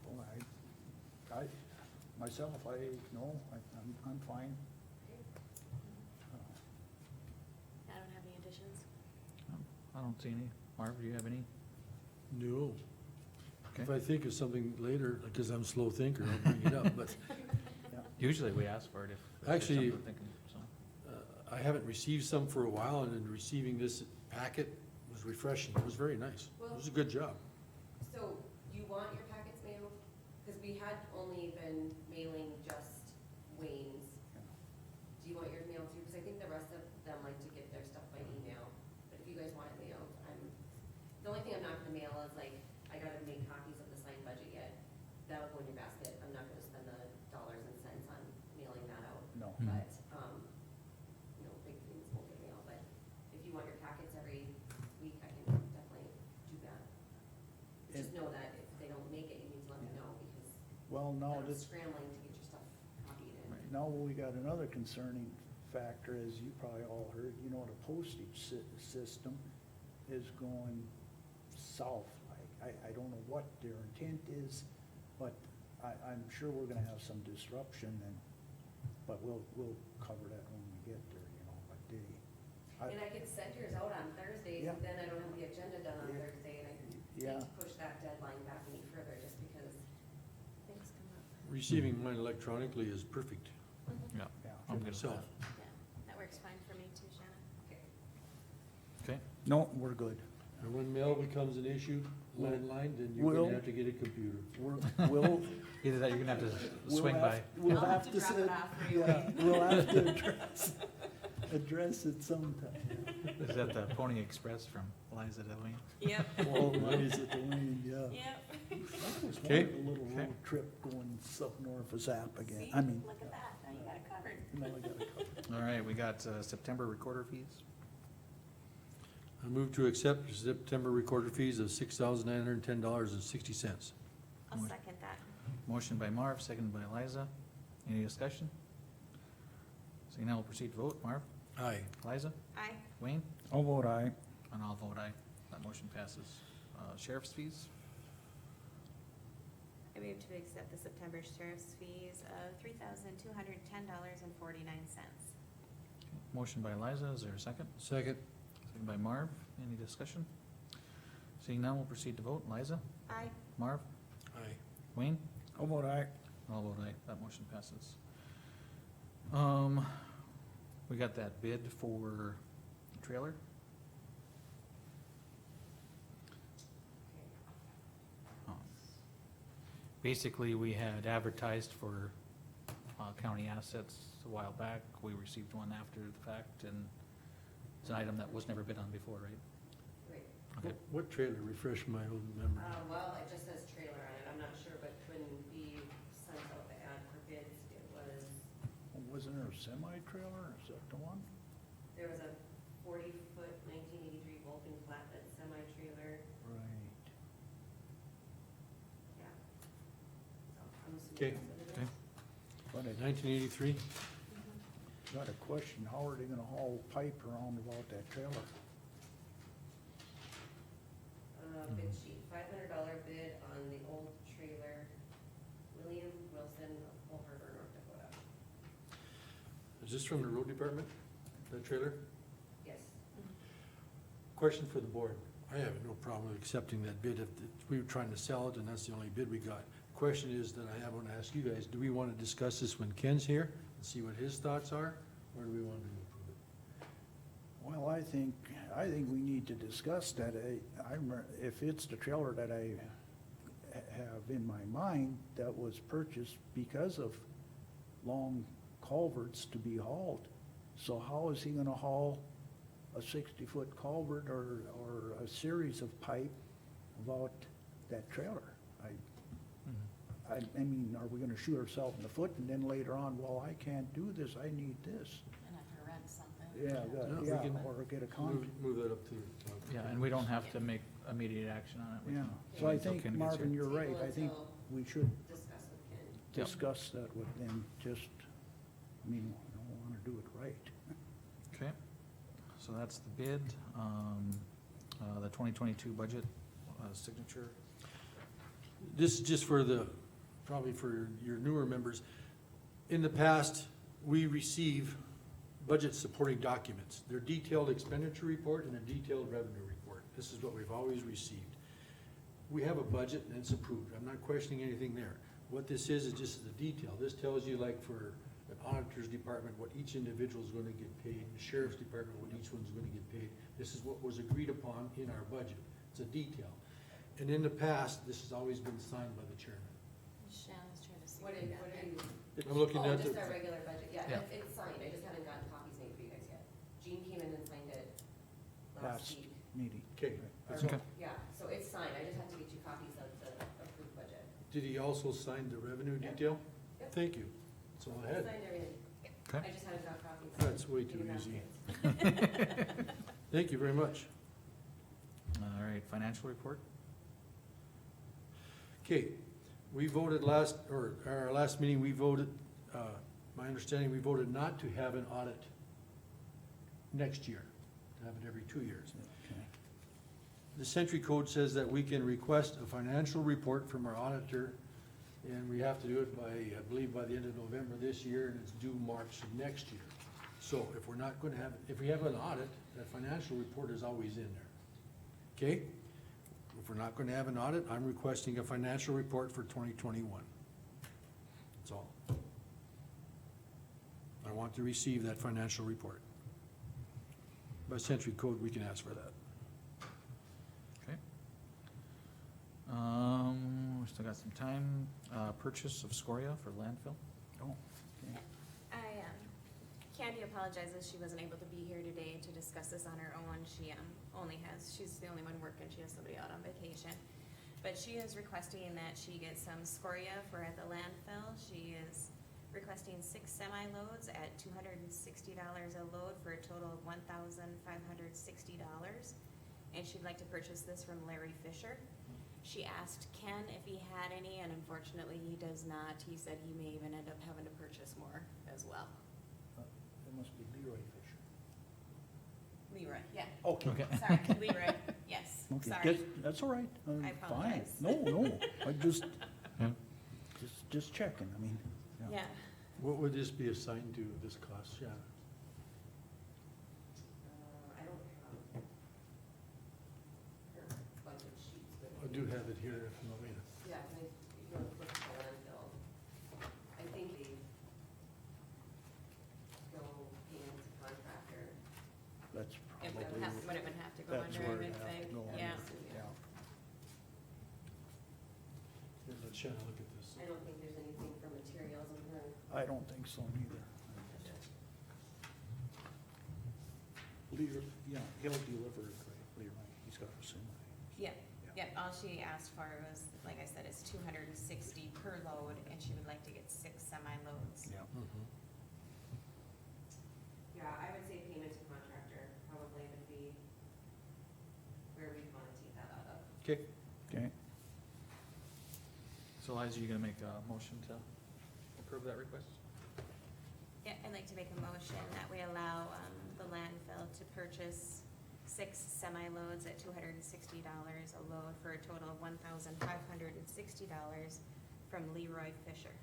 Well, myself, I'm fine. I don't have any additions. I don't see any. Marv, do you have any? No. If Okay. I think of something later, because I'm a slow thinker, I'll bring it up, but Usually we ask for it if there's Actually, something we're thinking, so. I haven't received some for a while, and then receiving this packet was refreshing. It was very nice. It was a good job. So, do you want your packets mailed? Because we had only been mailing just Wayne's. Do you want yours mailed too? Because I think the rest of them like to get their stuff by email. But if you guys want it mailed, the only thing I'm not gonna mail is like, I gotta make copies of the signed budget yet. That'll go in your basket. I'm not gonna spend the dollars and cents on mailing that out. No. But, big things won't get mailed, but if you want your packets every week, I can definitely do that. Just know that if they don't make it, you need to let me know, because Well, now, I'm this, scrambling to get your stuff copied in. Right. now we got another concerning factor, as you probably all heard, the postage system is going south. I don't know what their intent is, but I'm sure we're gonna have some disruption but we'll cover that when we get there, but And I could send yours out on Thursdays, Yeah. but then I don't have the agenda done on Yeah. Thursday, and I Yeah. hate to push that deadline back any further, just because. Things come up. Receiving mine electronically is perfect. Yeah, Yeah. I'm good with So, that. Yeah, that works fine for me too, Shannon. Okay, No, we're good. and when mail becomes an issue, landline, then you're Will- gonna have to get a computer. We'll, either that, you're gonna have to we'll swing by. We'll I'll have have to, to drop it off for you, yeah, Wayne. we'll have to address it sometime. Is that the Pony Express from Liza Delane? Yep. Oh, why is it the wind, yeah. Yep. That was Okay. one, a little Okay. road trip going up north of Zap again. See, I mean, look at that, now you got it covered. now I got it covered. All right, we got September recorder fees. I move to accept September recorder fees of $6,910.60. I'll second that. Motion by Marv, seconded by Liza. Any discussion? Seeing now, we'll proceed to vote. Marv? Aye. Liza? Aye. Wayne? I'll vote aye. And I'll vote aye. That motion passes. Sheriff's fees? I move to accept the September sheriff's fees of $3,210.49. Motion by Liza, is there a second? Second. Second by Marv. Any discussion? Seeing none, we'll proceed to vote. Liza? Aye. Marv? Aye. Wayne? I'll vote aye. I'll vote aye. That motion passes. We got that bid for trailer? Basically, we had advertised for county assets a while back. We received one after the fact, and it's an item that was never bid on before, right? Right. Okay. What trailer? Refresh my old memory. Well, it just says trailer on it, I'm not sure, but when we sent out the ad for bids, it was, Wasn't there a semi-trailer? Is that the one? there was a 40-foot 1983 Vulcan flatbed semi-trailer, Right. yeah. So, I'm assuming Okay. that's what it is. Okay. But I 1983? got a question, how are they gonna haul pipe around about that trailer? Bid sheet, $500 bid on the old trailer, William Wilson of Bull River, North Dakota. Is this from the road department, that trailer? Yes. Question for the board. I have no problem with accepting that bid if we were trying to sell it and that's the only bid we got. Question is that I want to ask you guys, do we want to discuss this when Ken's here and see what his thoughts are? Or do we want to approve it? Well, I think we need to discuss that. If it's the trailer that I have in my mind that was purchased because of long culverts to be hauled. So how is he gonna haul a 60-foot culvert or a series of pipe about that trailer. I mean, are we gonna shoot ourselves in the foot and then later on, well, I can't do this, I need this? And have to rent something. Yeah, we Yeah, can or get a con, Move that up to. Yeah, and we don't have to make immediate action on it. We yeah. can So I wait till think, Ken gets Marvin, here. you're right, Table I think until- we should Discuss with Ken. Yep. discuss that with them, just, I mean, I don't wanna do it right. Okay, so that's the bid, the 2022 budget, signature. This is just for the, probably for your newer members. In the past, we receive budget supporting documents. They're detailed expenditure report and a detailed revenue report. This is what we've always received. We have a budget and it's approved. I'm not questioning anything there. What this is just the detail. This tells you, like, for an auditor's department, what each individual is gonna get paid, the sheriff's department, what each one's gonna get paid. This is what was agreed upon in our budget. It's a detail. And in the past, this has always been signed by the chairman. Shannon's trying to see. What are you? I'm looking Oh, at just the, our regular budget, yeah, Yeah. it's signed, I just haven't gotten copies made for you guys yet. Jean came in and signed it last Last week. meeting. okay. Or- Okay. Yeah, so it's signed, I just have to get you copies of the approved budget. Did he also sign the revenue Yep. detail? Yep. Thank you. That's all I He had. signed everything. Okay. I just haven't got copies. That's way too Getting easy. baskets. Thank you very much. All right, financial report? Okay, we voted our last meeting, we voted, my understanding, we voted not to have an audit next year, to have it every 2 years. Okay. The Century Code says that we can request a financial report from our auditor, and we have to do it by, I believe, by the end of November this year, and it's due March of next year. So if we're not gonna have, if we have an audit, that financial report is always in there. Okay? If we're not gonna have an audit, I'm requesting a financial report for 2021. That's all. I want to receive that financial report. By Century Code, we can ask for that. Okay. We still got some time, purchase of scoria for landfill? Oh, okay. Candy apologizes, she wasn't able to be here today to discuss this on her own. She, she's the only one working, she has somebody out on vacation. But she is requesting that she get some scoria for at the landfill. She is requesting 6 semi-loads at $260 a load for a total of $1,560. And she'd like to purchase this from Larry Fisher. She asked Ken if he had any, and unfortunately he does not. He said he may even end up having to purchase more as well. It must be Leroy Fisher. Leroy, yeah, Okay. Okay. sorry, Leroy, yes, Okay, sorry. that's all right. I Fine. apologize. No, I Yeah. just checking, I mean, yeah. Yeah, What would this be assigned to, this cost, Shannon? I don't have her budget sheets, but. I do have it here if you want me to. Yeah, can I, if you want to look at the landfill, I think they go payment to contractor. That's it would probably, have, would it have to go that's under, I where would it has think, to go. yeah. Yeah. Here, let Shannon look at this. I don't think there's anything for materials in her. I don't think so neither. Leroy, yeah, he'll deliver it, right, Leroy, he's got a semi. Yep, yep, all she asked for was, like I said, is $260 per load, and she would like to get 6 semi-loads. Yeah. Yeah, I would say payment to contractor probably would be where we'd want to take that out of. Okay, Okay, So Liza, you gonna make a motion to approve that request? Yeah, I'd like to make a motion that we allow, the landfill to purchase 6 semi-loads at $260 a load for a total of $1,560 from Leroy Fisher.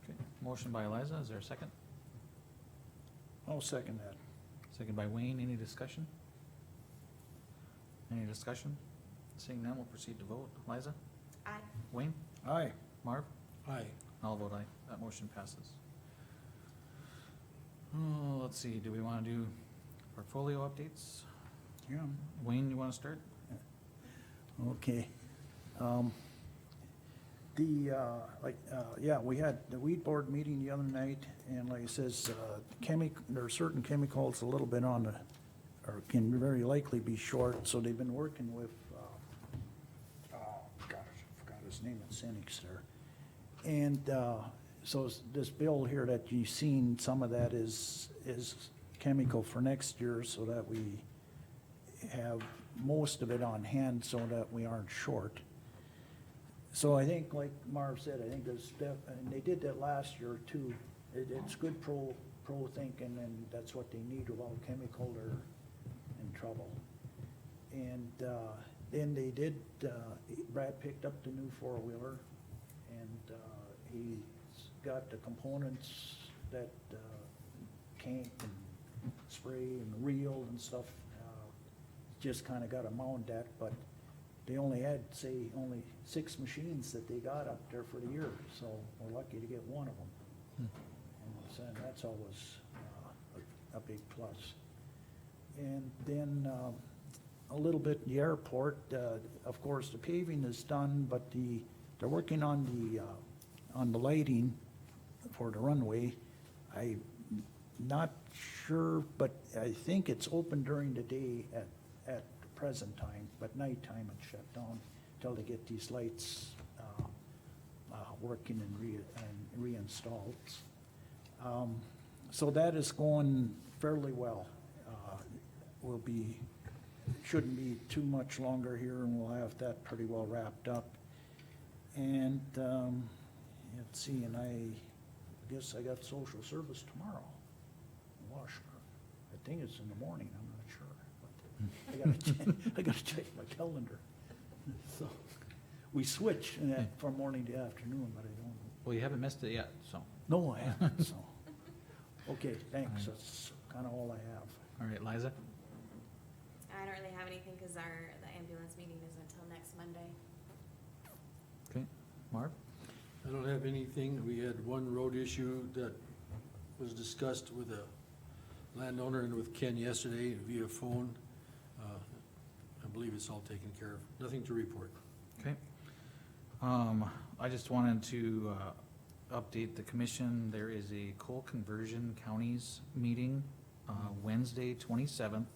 Okay, motion by Liza, is there a second? I'll second that. Second by Wayne, any discussion? Any discussion? Seeing none, we'll proceed to vote. Liza? Aye. Wayne? Aye. Marv? aye. I'll vote aye, that motion passes. Oh, let's see, do we wanna do portfolio updates? Yeah. Wayne, you wanna start? Okay. We had the weed board meeting the other night, and like it says, there are certain chemicals a little bit on the or can very likely be short, so they've been working with, oh, gosh, I forgot his name, it'sCenix there. And, so this bill here that you've seen, some of that is chemical for next year, so that we have most of it on hand so that we aren't short. So I think, like Marv said, I think there's and they did that last year too. It's good pro thinking, and that's what they need. Without chemical, they're in trouble. And, then they did, Brad picked up the new four-wheeler, and, he's got the components that, tank and spray and reel and stuff. Just kinda got a mount at, but they only had, say, only 6 machines that they got up there for the year, so we're lucky to get one of them. And so that's always, a big plus. And then, a little bit in the airport, of course, the paving is done, but they're working on the lighting for the runway. I'm not sure, but I think it's open during the day at the present time, but nighttime it's shut down till they get these lights, working and reinstalled. So that is going fairly well. Shouldn't be too much longer here, and we'll have that pretty well wrapped up. And, let's see, and I guess I got social service tomorrow in Washburn. I think it's in the morning, I'm not sure, but I gotta check my calendar. So, we switch from morning to afternoon, but I don't, Well, you haven't missed it yet, so. no, I haven't, so. Okay, thanks, that's kinda all I have. All right, Liza? I don't really have anything, cause the ambulance meeting is until next Monday. Okay. Marv? I don't have anything. We had one road issue that was discussed with a landowner and with Ken yesterday via phone. I believe it's all taken care of. Nothing to report. Okay. I just wanted to, update the commission. There is a coal conversion counties meeting, Wednesday, 27th.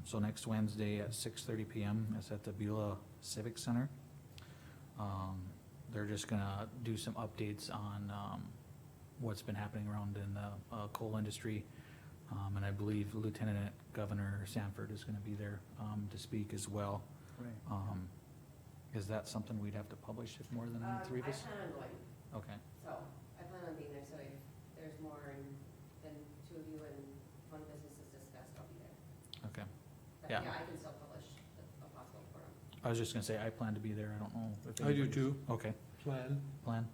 So next Wednesday at 6:30 PM. It's at the Beulah Civic Center. They're just gonna do some updates on, what's been happening around in the, coal industry. And I believe Lieutenant Governor Sanford is gonna be there, to speak as well. Right. Is that something we'd have to publish if more than 3 of us? I plan on going, Okay, so I plan on being there, so if there's more than 2 of you and one business is discussed, I'll be there. okay. But Yeah. yeah, I can still publish a possible forum. I was just gonna say, I plan to be there. I don't know if I do anybody's- too. Okay, Plan. plan,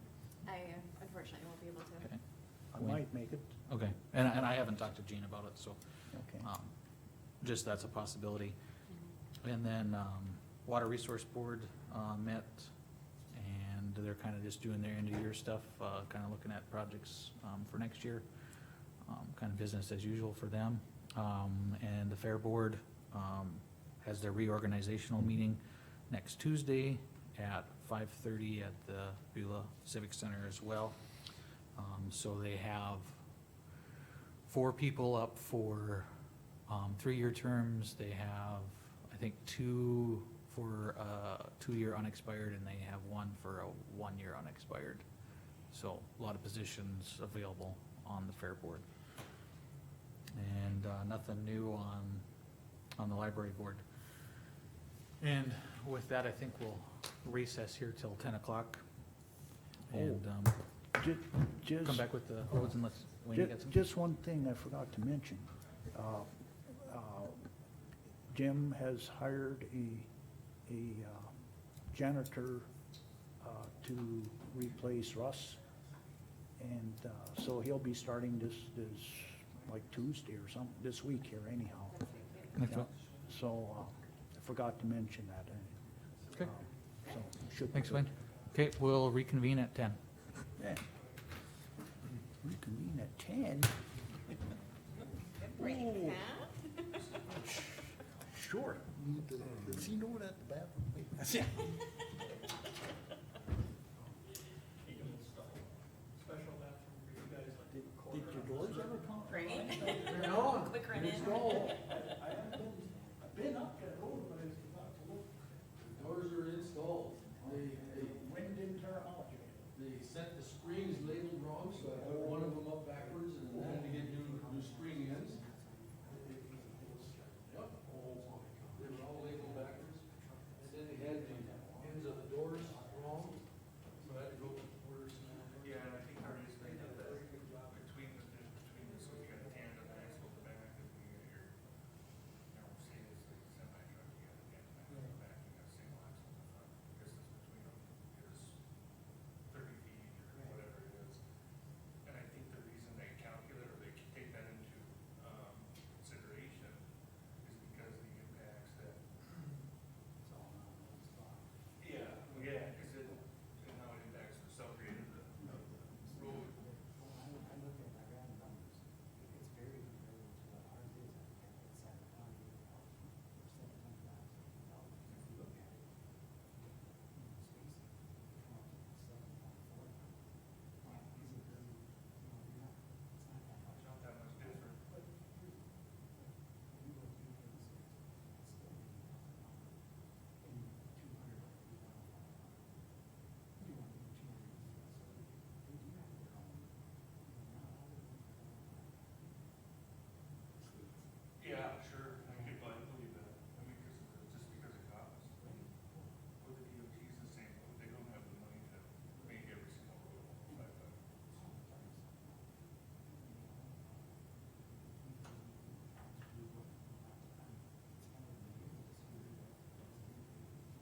I unfortunately won't be able to. okay, I When? might make it, okay. And I haven't talked to Gene about it, so, okay. just that's a possibility. Mhm. And then, Water Resource Board, met, and they're kinda just doing their end of year stuff, kinda looking at projects, for next year. Kinda business as usual for them. And the Fair Board, has their reorganizational meeting next Tuesday at 5:30 at the Beulah Civic Center as well. So they have 4 people up for, 3-year terms. They have, I think, 2 for 2-year unexpired, and they have 1 for a 1-year unexpired. So a lot of positions available on the Fair Board. And nothing new on the Library Board. And with that, I think we'll recess here till 10 o'clock. And Just, come back with the roads unless Wayne gets them. just one thing I forgot to mention. Jim has hired a janitor to replace Russ. And so he'll be starting this like Tuesday or something, this week here anyhow. Next Yeah. one. So I forgot to mention that. Okay. So should be Thanks, good. Wayne. Okay, we'll reconvene at 10. Yeah. Reconvene at 10. Break, Oh. huh? Short. Does he know that the bathroom? You can install special bathroom for you guys, like Did recorder your on doors this. ever come? Right? No. quick run in. Installed. I haven't been, I've been up that road, but I forgot to look. The doors are installed. Wind didn't turn out yet. They set the springs labeled wrong, so I put one of them up backwards and then had to get new spring ends. Yep. They were all labeled backwards. And then they had the ends of the doors wrong, so I had to go with quarters. Yeah, and I think the reason they did that, between the, so you got a tandem axle at the back, and you got your, Mercedes, like semi truck, you got a tandem axle at the back, you got a single axle in the front. Distance between them is 30 feet or whatever it is. And I think the reason they calculate, or they take that into, consideration is because the impacts that. Yeah, well, yeah, cause it, and how it impacts the subgrade of the road. It's not that much different. Yeah, sure, I mean, people, I believe that, I mean, just because of cost. Well, the DOT's the same, they don't have the money to make every single road almost 5 times.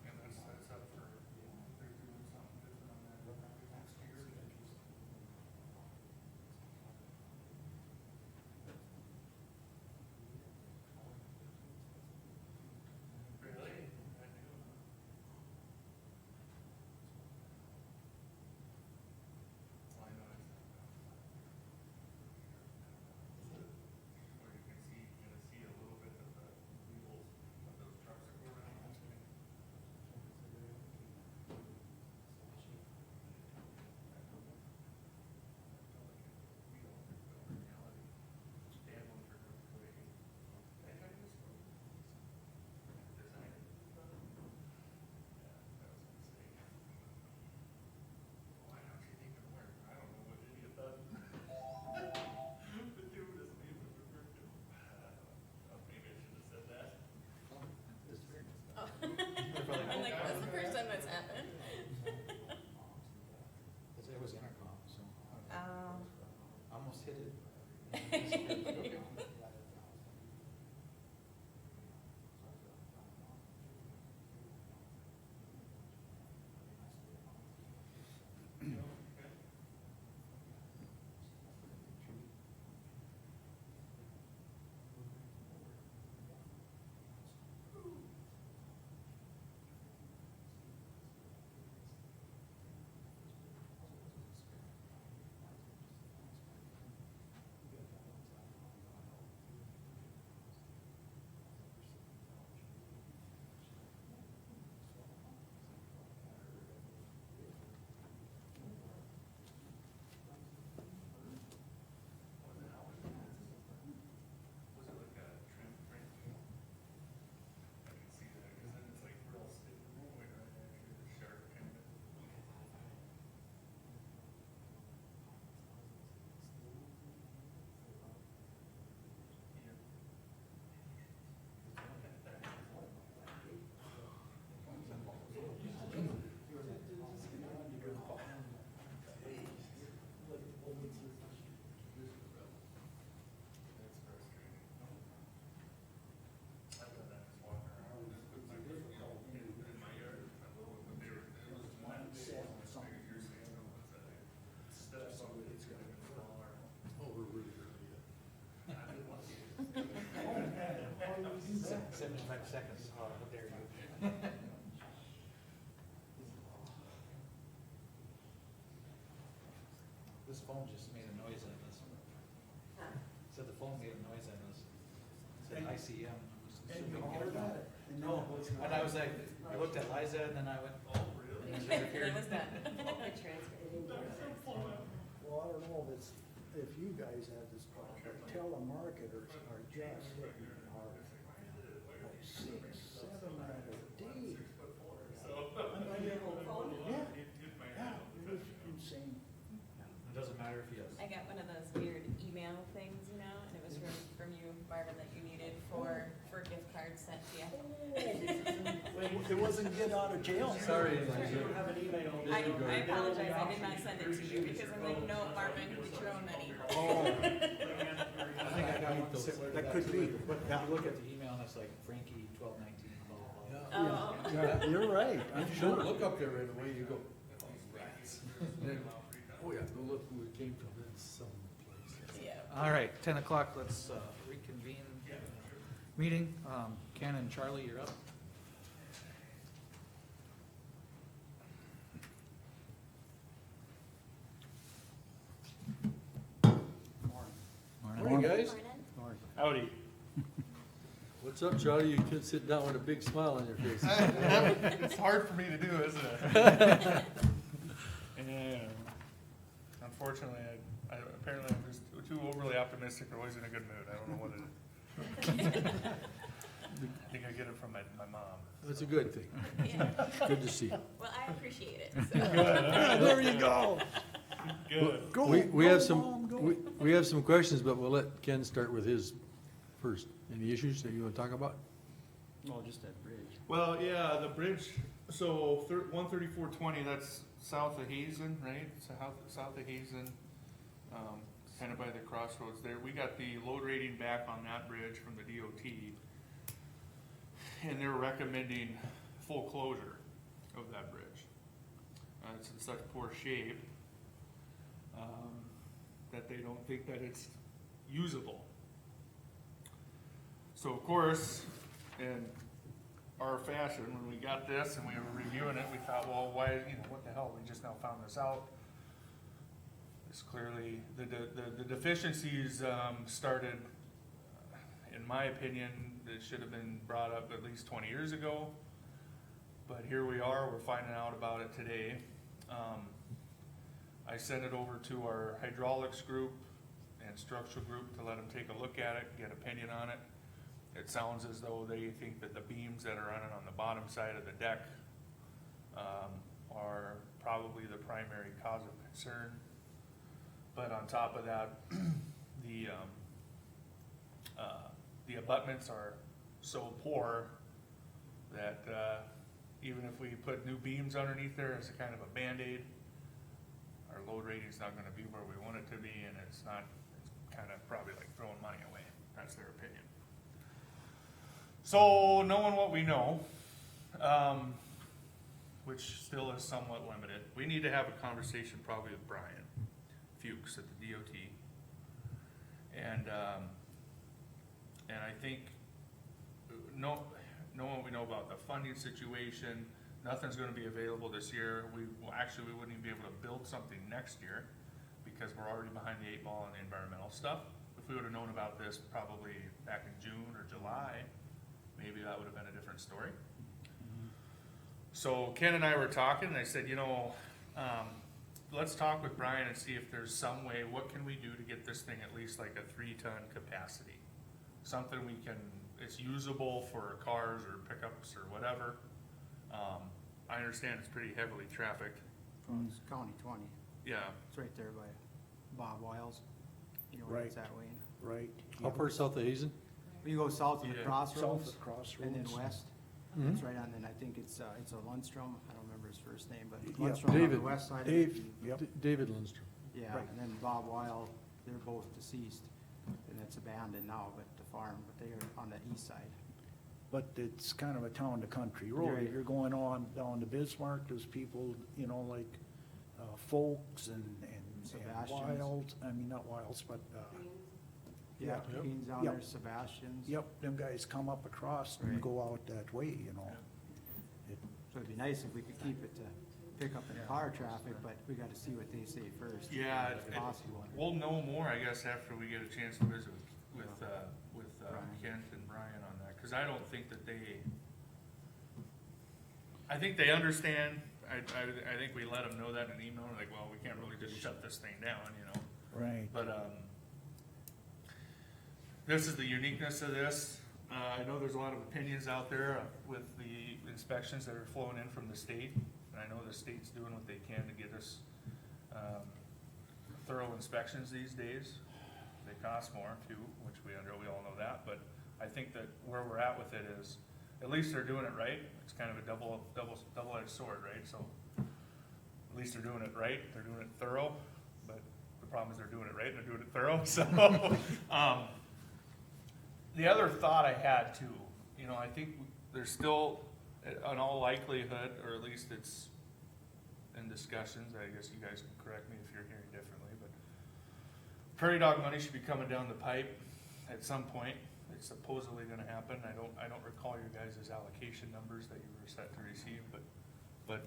And that's up for, they're doing something different on that next year. Really? I do. Well, I know it's not that. Or you can see, you're gonna see a little bit of the wheels of those trucks that go around. They had one for North Korea. They had this one. Design it. Yeah, that was a mistake. Why don't you think it worked? I don't know what idiot thought. The dude doesn't even work. Maybe I should have said that. Oh. I'm like, that's the first time that's happened. Cause it was intercom, so Oh. almost hit it. Was it like a trim frame? I can see that, cause then it's like real stiff, going right actually, the sharp kind of. Yeah. That's frustrating. I've done that, just walking around with my, in my yard, I love it, but they were, it was one big one, as big as your sand, that I stepped on, it's gonna be smaller. Oh, we're really early yet. I didn't want to. 75 seconds, how dare you. This phone just made a noise at us. Huh? Said the phone made a noise at us. Said ICM. And you all got it. And then No, it was- and I was like, I looked at Liza and then I went, Oh, really? and And then it disappeared. was done. I transferred it into. Well, I don't know if it's, if you guys have this problem, but telemarketing firefighters are just hitting hard. Like 6, 7 hours a day. I'm like, yeah, it was insane. It doesn't matter if he has. I got one of those weird email things, you know, and it was from you, Marvin, that you needed for gift cards sent to you. It wasn't get out of jail. Sorry. I apologize, I did not send it to you because I'm like, no, Marvin, get your own money. Oh, I think I got those. that could be. But if you look at the email, and it's like Frankie 1219, blah, blah, blah. Oh, Yeah, you're right, I'm You sure. don't look up there right away, you go, then, oh yeah, go look who it came from, that's someplace. yeah. All right, 10 o'clock, let's reconvene meeting. Ken and Charlie, you're up. Morning, guys. Howdy. What's up, Charlie? You can sit down with a big smile on your face. It's hard for me to do, isn't it? Yeah. Unfortunately, I apparently I'm just too overly optimistic or always in a good mood. I don't know what it is. I think I get it from my mom. That's a good thing. Yeah. Good to see. Well, I appreciate it, so. There you go. Good. Go, We go, have Mom, some, go. we have some questions, but we'll let Ken start with his first. Any issues that you want to talk about? Oh, just that bridge. Well, yeah, the bridge, so 13420, that's south of Hazen, right? South of Hazen, kind of by the crossroads there. We got the load rating back on that bridge from the DOT. And they're recommending full closure of that bridge. It's in such poor shape, that they don't think that it's usable. So of course, in our fashion, when we got this and we were reviewing it, we thought, well, why, what the hell, we just now found this out. It's clearly, the deficiencies, started, in my opinion, it should have been brought up at least 20 years ago. But here we are, we're finding out about it today. I sent it over to our hydraulics group and structural group to let them take a look at it, get opinion on it. It sounds as though they think that the beams that are running on the bottom side of the deck are probably the primary cause of concern. But on top of that, the abutments are so poor that even if we put new beams underneath there as a kind of a Band-Aid, our load rating's not gonna be where we want it to be, and it's kind of probably like throwing money away. That's their opinion. So, knowing what we know, which still is somewhat limited, we need to have a conversation probably with Brian Fuchs at the DOT. And I think, knowing what we know about the funding situation, nothing's gonna be available this year. We wouldn't even be able to build something next year because we're already behind the 8 ball on the environmental stuff. If we would've known about this probably back in June or July, maybe that would have been a different story. So Ken and I were talking, and I said, let's talk with Brian and see if there's some way, what can we do to get this thing at least like a 3-ton capacity? Something it's usable for cars or pickups or whatever. I understand it's pretty heavily trafficked. Well, it's County 20. Yeah, It's right there by Bob Wiles. You know, Right. it's that way. Right. How far south of Hazen? You go south of the Yeah. South crossroads of Crossroads. and then west. Mhm. It's right on, then I think it's a Lundstrom. I don't remember his first name, but Yeah. Lundstrom on the David. west side. of Dave, it. yep. David Lindstrom. Yeah, Right. and then Bob Weil, they're both deceased. And it's abandoned now, but the farm, but they are on that east side. But it's kind of a town to country road. Right. If you're going on down to Bismarck, there's people, like, Folks and Sebastian's. Wilds, I mean, not Wilds, but, Yeah, Yep. Keen's down Yep. there, Sebastian's. yep, them guys come up across and Right. go out that way, So it'd be nice if we could keep it to pick up the Yeah. car traffic, but we gotta see what they say first. yeah. If possible. We'll know more, I guess, after we get a chance to visit with Brian. Kent and Brian on that, cause I don't think that I think they understand. I think we let them know that in an email, like, well, we can't really just shut this thing down, Right. But, this is the uniqueness of this. I know there's a lot of opinions out there with the inspections that are flowing in from the state. And I know the state's doing what they can to get us thorough inspections these days. They cost more too, which we all know that, but I think that where we're at with it is, at least they're doing it right. It's kind of a double-edged sword, right? So at least they're doing it right, they're doing it thorough, but the problem is they're doing it right and they're doing it thorough, so. The other thought I had too, you know, I think there's still, in all likelihood, or at least it's in discussions, I guess you guys can correct me if you're hearing differently, but prairie dog money should be coming down the pipe at some point. It's supposedly gonna happen. I don't recall your guys' allocation numbers that you were set to receive, but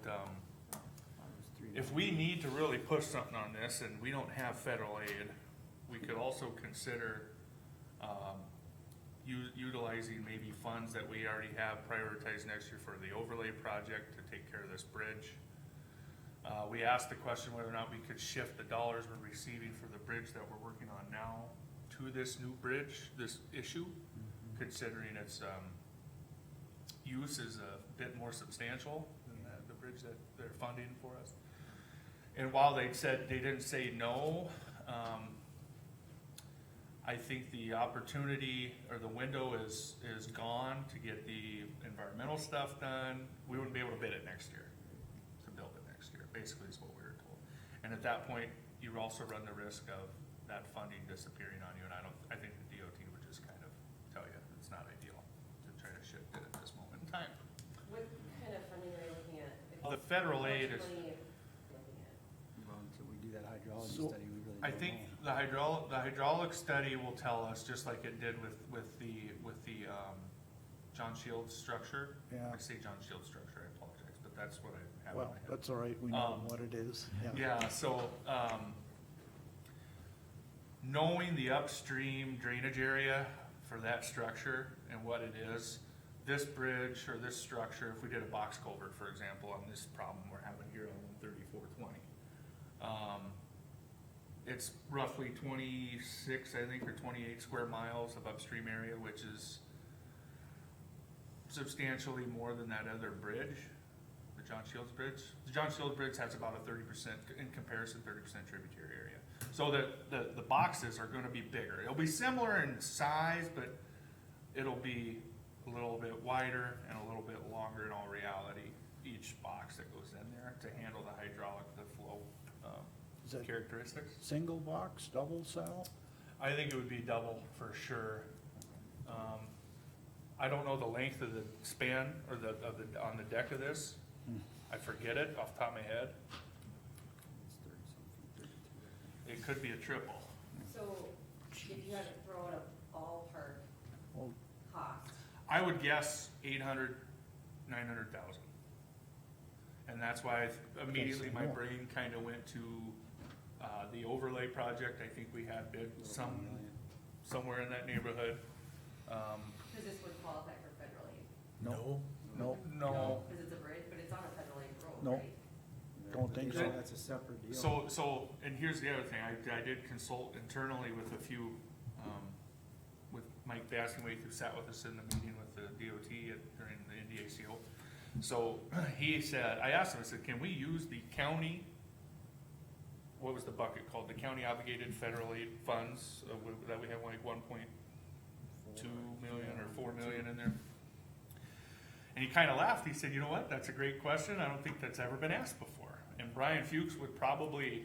if we need to really push something on this and we don't have federal aid, we could also consider utilizing maybe funds that we already have prioritized next year for the overlay project to take care of this bridge. We asked the question whether or not we could shift the dollars we're receiving for the bridge that we're working on now to this new bridge, this issue, considering its use is a bit more substantial than the bridge that they're funding for us. And while they didn't say no, I think the opportunity or the window is gone to get the environmental stuff done. We wouldn't be able to bid it next year, to build it next year, basically is what we were told. And at that point, you also run the risk of that funding disappearing on you, and I think the DOT would just kind of tell you it's not ideal to try to shift it at this moment in time. What kind of funding are you looking at? The federal aid is, How much money are you looking at? Well, until we do that hydrology So, study, we really don't know. I think the hydraulic study will tell us, just like it did with the John Shields structure. Yeah. I say John Shields structure, I apologize, but that's what I have in Well, my head. that's all right, we know what it is, yeah. Yeah, so, knowing the upstream drainage area for that structure and what it is, this bridge or this structure, if we did a box culvert, for example, on this problem we're having here on 13420, it's roughly 26, I think, or 28 square miles of upstream area, which is substantially more than that other bridge, the John Shields Bridge. The John Shields Bridge has about a 30%, in comparison, 30% tributary area. So the boxes are gonna be bigger. It'll be similar in size, but it'll be a little bit wider and a little bit longer in all reality, each box that goes in there to handle the hydraulic, the flow Is that characteristics. single box, double cell? I think it would be double for sure. I don't know the length of the span or on the deck of this. I forget it off the top of my head. It's 30-something, 32. It could be a triple. So if you had to throw out a ballpark Well, cost, I would guess 800, 900,000. And that's why immediately my more. brain kind of went to the overlay project. I think we had bid somewhere in that neighborhood. because this would qualify for federal aid, no, no, No, because it's a bridge, but it's on a federal aid road, No. right? Don't think Yeah, so. That's a separate deal. so, and here's the other thing, I did consult internally with a few, with Mike Bastingwaite, who sat with us in the meeting with the DOT during the NDACO. So he said, I asked him, I said, can we use the county, what was the bucket called? The county obligated federal aid funds, that we have like 1.2 million or 4 million in there? And he kind of laughed. He said, you know what, that's a great question. I don't think that's ever been asked before. And Brian Fuchs would probably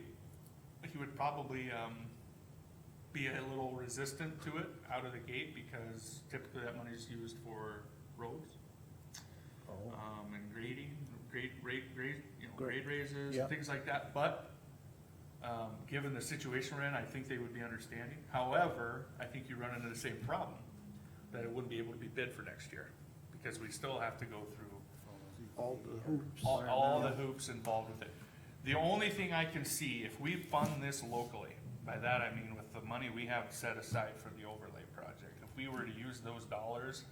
be a little resistant to it out of the gate, because typically that money is used for roads, oh, and grading, grade raises, Yeah. things like that. But, given the situation we're in, I think they would be understanding. However, I think you run into the same problem, that it wouldn't be able to be bid for next year, because we still have to go through all the hoops. all the hoops involved with it. The only thing I can see, if we fund this locally, by that I mean with the money we have set aside for the overlay project, if we were to use those dollars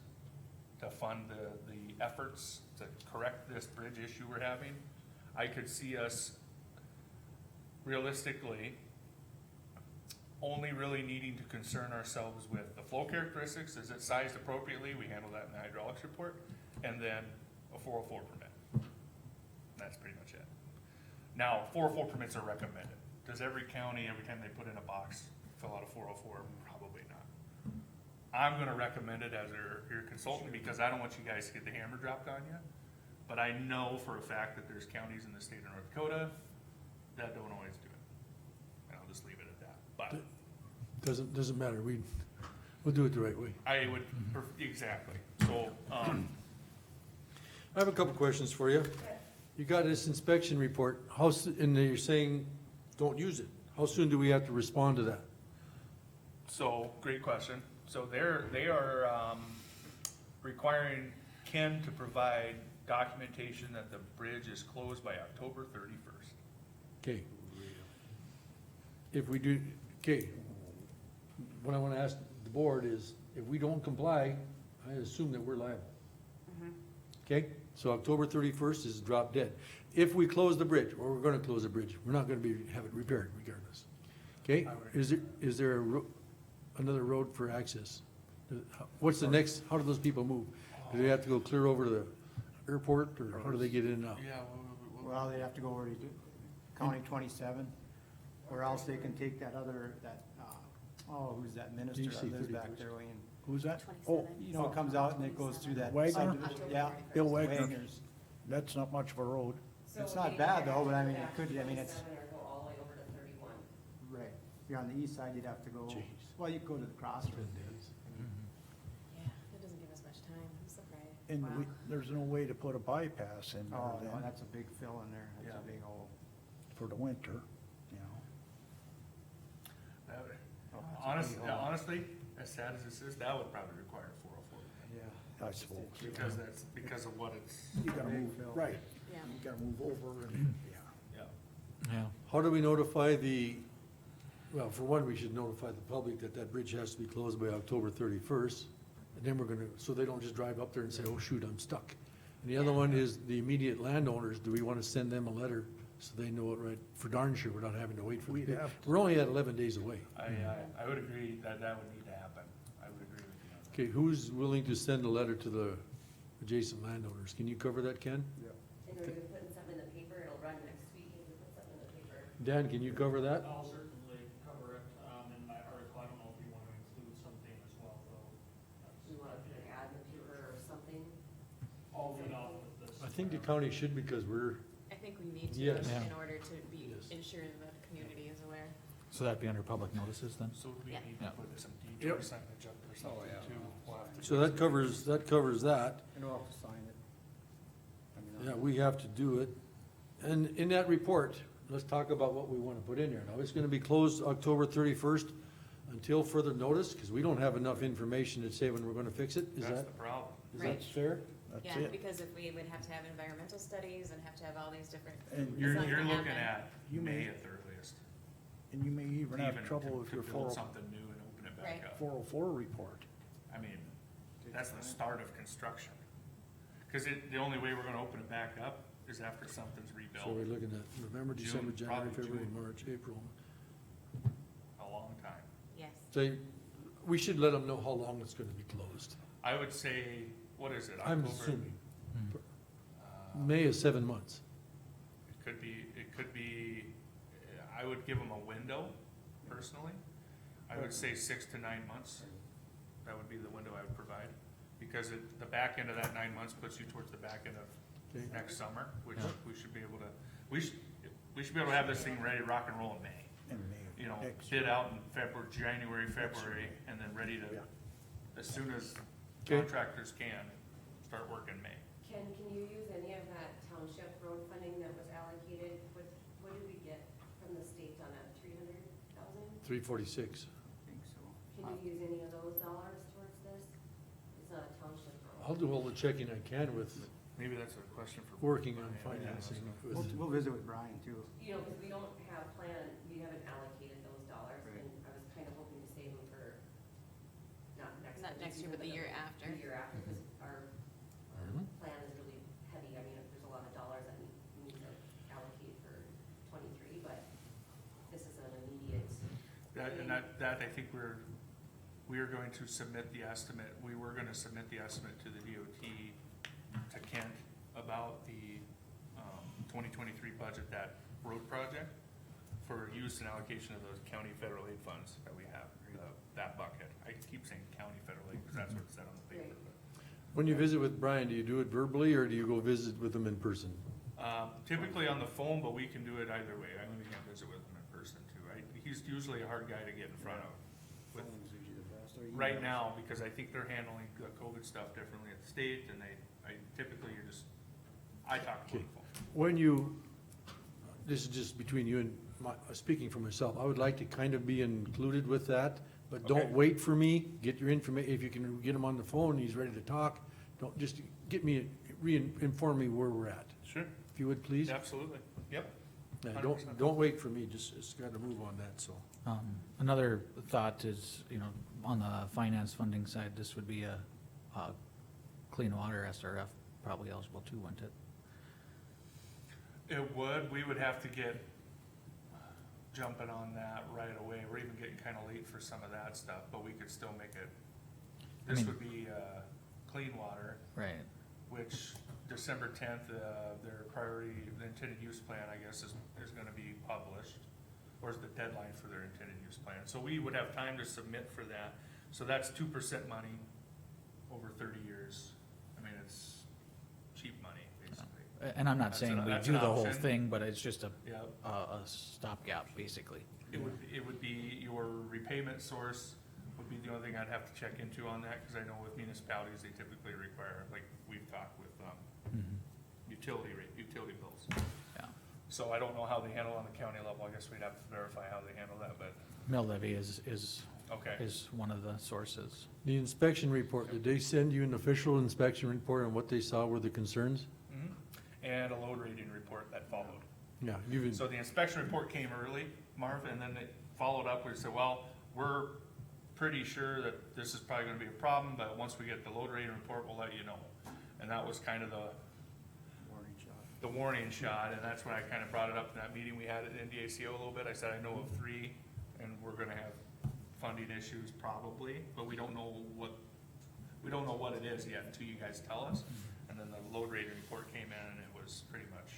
to fund the efforts to correct this bridge issue we're having, I could see us realistically only really needing to concern ourselves with the flow characteristics, is it sized appropriately, we handle that in the hydraulics report, and then a 404 permit. That's pretty much it. Now, 404 permits are recommended. Does every county, every time they put in a box, fill out a 404? Probably not. I'm gonna recommend it as your consultant, because I don't want you guys to get the hammer dropped on you. But I know for a fact that there's counties in the state of North Dakota that don't always do it. And I'll just leave it at that. But Doesn't matter, we'll do it the right way. I would, exactly. So, I have a couple questions for you. You got this inspection report, and you're saying, don't use it. How soon do we have to respond to that? so great question. So they are requiring Ken to provide documentation that the bridge is closed by October 31st. Okay. If we do, okay, what I wanna ask the board is, if we don't comply, I assume that we're liable. Okay, so October 31st is drop dead. If we close the bridge, or we're gonna close the bridge, we're not gonna have it repaired regardless. Okay, is there another road for access? What's the next, how do those people move? Do they have to go clear over to the airport, or how do they get in and out? Yeah, Well, they have to go over to County 27, or else they can take that other, who's that minister Did you say that lives back 31st? there, Wayne? Who's that? Oh, You know, it comes out and it goes through that Wagner? subdivision, yeah. Bill Wagner. Wagner's. that's not much of a road. It's not bad though, but I mean, it could, I mean, it's, 27 or go all the way over to 31. right. If you're on the east side, you'd have to go, Jeez. well, you could go to the crossroads. Yeah, it doesn't give us much time, I'm surprised. And Wow. there's no way to put a bypass in there Oh, no, then that's a big fill in there, that's a Yeah. big hole. for the winter, you know. honestly, as sad as this is, that would probably require a 404. Yeah. I suppose. Because of what it's, You gotta Big move, fill. right, Yeah. you gotta move over and, yeah. yeah. Yeah. How do we notify well, for one, we should notify the public that that bridge has to be closed by October 31st. And then we're gonna, so they don't just drive up there and say, oh shoot, I'm stuck. And the other one is the immediate landowners, do we wanna send them a letter so they know it right, for darn sure, we're not having to wait for the We'd bid. have to. We're only at 11 days away. I would agree that would need to happen. I would agree with you on that. Okay, who's willing to send a letter to the adjacent landowners? Can you cover that, Ken? And we're gonna put something in the paper, it'll run next week if we put something in the paper. Dan, can you cover that? I'll certainly cover it, in my article, I don't know if you wanna include something as well, though. We want to put an ad in the paper or something. I'll get off with this. I think the county should, because we're, I think we need to Yes. in order to be, Yes. ensure the community is aware. So that'd be under public notices then? So we Yeah. need to put some Yep. detour signage up or something too. We'll have to so do that covers that. And we'll have to sign it. I mean, Yeah, we have to do it. And in that report, let's talk about what we wanna put in there. Now, it's gonna be closed October 31st until further notice, cause we don't have enough information to say when we're gonna fix it. Is That's that, the problem. is Right. that fair? That's Yeah, it. because if we would have to have environmental studies and have to have all these different. And It's You're not gonna looking happen. at You May may- at the earliest. And you may even have Even trouble to- with to your build something new and open it back Right. up. 404 report. I mean, that's the start of construction. Cause the only way we're gonna open it back up is after something's So we're rebuilt, looking at November, June, December, January, probably February, June. March, April. a long time. Yes. So we should let them know how long it's gonna be closed. I would say, what is it, I'm October? assuming. Uh, May is 7 months. It could be, I would give them a window, personally. I would say 6 to 9 months. That would be the window I would provide. Because the back end of that 9 months puts you towards the back end of Okay. next summer, which we should be able to, we should be able to have this thing ready to rock and roll in May. In May. You know, Next bid year. out in January, February, and then ready to, Yeah. as soon as Okay. contractors can, start work in May. Ken, can you use any of that township road funding that was allocated? What did we get from the state on that, 300,000? 346. I think so. Can you use any of those dollars towards this? It's not a township I'll road. do all the checking I can with Maybe that's a question for. working on Brian. financing. We'll, with- we'll visit with Brian too. You know, because we don't have we haven't allocated those dollars, and I was kind of hoping to save them for, not next. Not budget next year, season, but the year after. The year after, because our Mhm. plan is really heavy. I mean, there's a lot of dollars that we need to allocate for 23, but this is an immediate. that I think we are going to submit the estimate, we were gonna submit the estimate to the DOT, to Kent, about the, 2023 budget, that road project, for use and allocation of those county federal aid funds that we have, that bucket. I keep saying county federal aid, because that's what it said on the paper. When you visit with Brian, do you do it verbally, or do you go visit with him in person? Typically on the phone, but we can do it either way. I mean, we can visit with him in person too. He's usually a hard guy to get in front of. With, right now, because I think they're handling the COVID stuff differently at the state, and typically I talk to Okay. people. When you, this is just between you and speaking for myself, I would like to kind of be included with that, but don't Okay. wait for me, get your information, if you can get him on the phone, he's ready to talk, don't, just get me, inform me where we're at, Sure. if you would, please. Absolutely. Yep. Yeah, 100%. don't wait for me, just gotta move on that, so. Another thought is, on the finance funding side, this would be a clean water SRF probably eligible too, wouldn't it? It would. We would have to get jumping on that right away. We're even getting kind of late for some of that stuff, but we could still make it. This mean- would be clean water, Right. which December 10th, their priority, the intended use plan, I guess, is gonna be published, or is the deadline for their intended use plan. So we would have time to submit for that. So that's 2% money over 30 years. I mean, it's cheap money, basically. And I'm not That's saying an- we that's do an the whole option. thing, but it's just Yeah. a stopgap, basically. It would be your repayment source would be the only thing I'd have to check into on that, cause I know with municipalities, they typically require, like we've talked with, utility bills. Yeah. So I don't know how they handle on the county level, I guess we'd have to verify how they handle that, but, Mill levy is okay. one of the sources. The inspection report, did they send you an official inspection report on what they saw were the concerns? Mhm. And a load rating report that followed. Yeah, you've, So the inspection report came early, Marv, and then they followed up, we said, well, we're pretty sure that this is probably gonna be a problem, but once we get the load rating report, we'll let you know. And that was kind of the warning shot, and that's when I kind of brought it up in that meeting we had at NDACO a little bit. I said, I know of 3, and we're gonna have funding issues probably, but we don't know what it is yet until you guys tell us. And then the load rating report came in, and it was pretty much,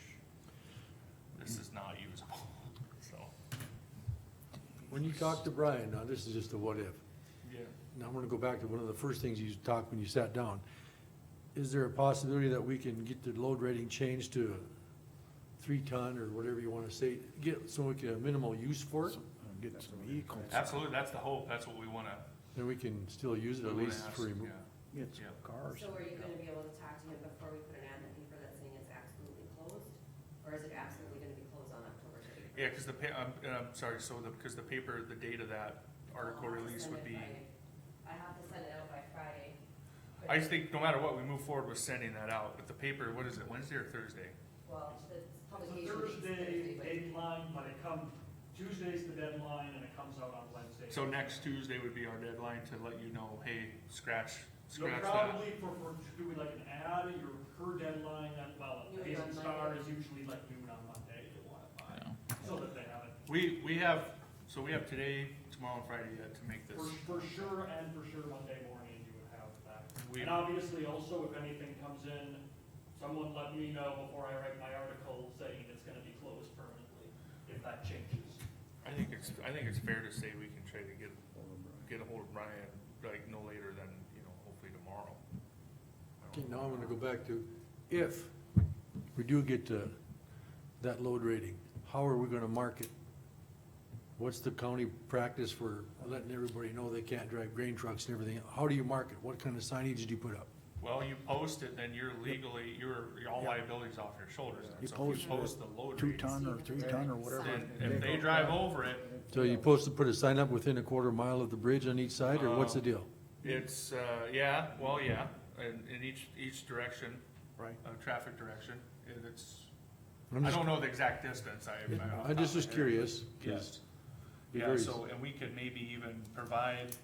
this is not usable, so. when you talk to Brian, now this is just a what if. Yeah. Now I'm gonna go back to one of the first things you talked when you sat down. Is there a possibility that we can get the load rating changed to a 3-ton or whatever you wanna say, so we can have minimal use for it? Get some vehicles. Absolutely, that's the hope, that's what we wanna, Then we can still use it we at wanna least ask, for, yeah. Get some Yeah. cars. So are you gonna be able to talk to him before we put an ad in the paper that's saying it's absolutely closed? Or is it absolutely gonna be closed on October 31st? Yeah, cause I'm sorry, so because the paper, the date of that article I'll have to release send would it be, by- I have to send it out by Friday. but- I just think no matter what, we move forward with sending that out, but the paper, what is it, Wednesday or Thursday? Well, the It's a publication date's Thursday but- deadline, but it comes, Tuesday's the deadline, and it comes out on Wednesday. So next Tuesday would be our deadline to let you know, hey, scratch You'll that. probably, for doing like an ad, her deadline, well, Noon Hazen on Star Monday. is usually like noon on Monday, you want it by, Yeah. so that they have it. We have today, tomorrow, and Friday yet to make this. For sure Monday morning you would have that. We, And obviously also, if anything comes in, someone let me know before I write my article saying it's gonna be closed permanently, if that changes. I think it's fair to say we can try to get a hold of Brian, like no later than, hopefully tomorrow. okay, now I'm gonna go back to, if we do get to that load rating, how are we gonna market? What's the county practice for letting everybody know they can't drive grain trucks and everything? How do you market? What kind of signage do you put up? Well, you post it, then you're legally, all liabilities off your shoulders. then. You So if you post post the load rate, 2-ton or 3-ton or whatever. then if they drive over it, So you supposed to put a sign up within a quarter mile of the bridge on each side, or what's the deal? it's, in each direction, Right. traffic direction, it's, I'm I just- don't know the exact distance, I just was curious, 'cause Yes. be Yeah, very- so, and we could maybe even provide,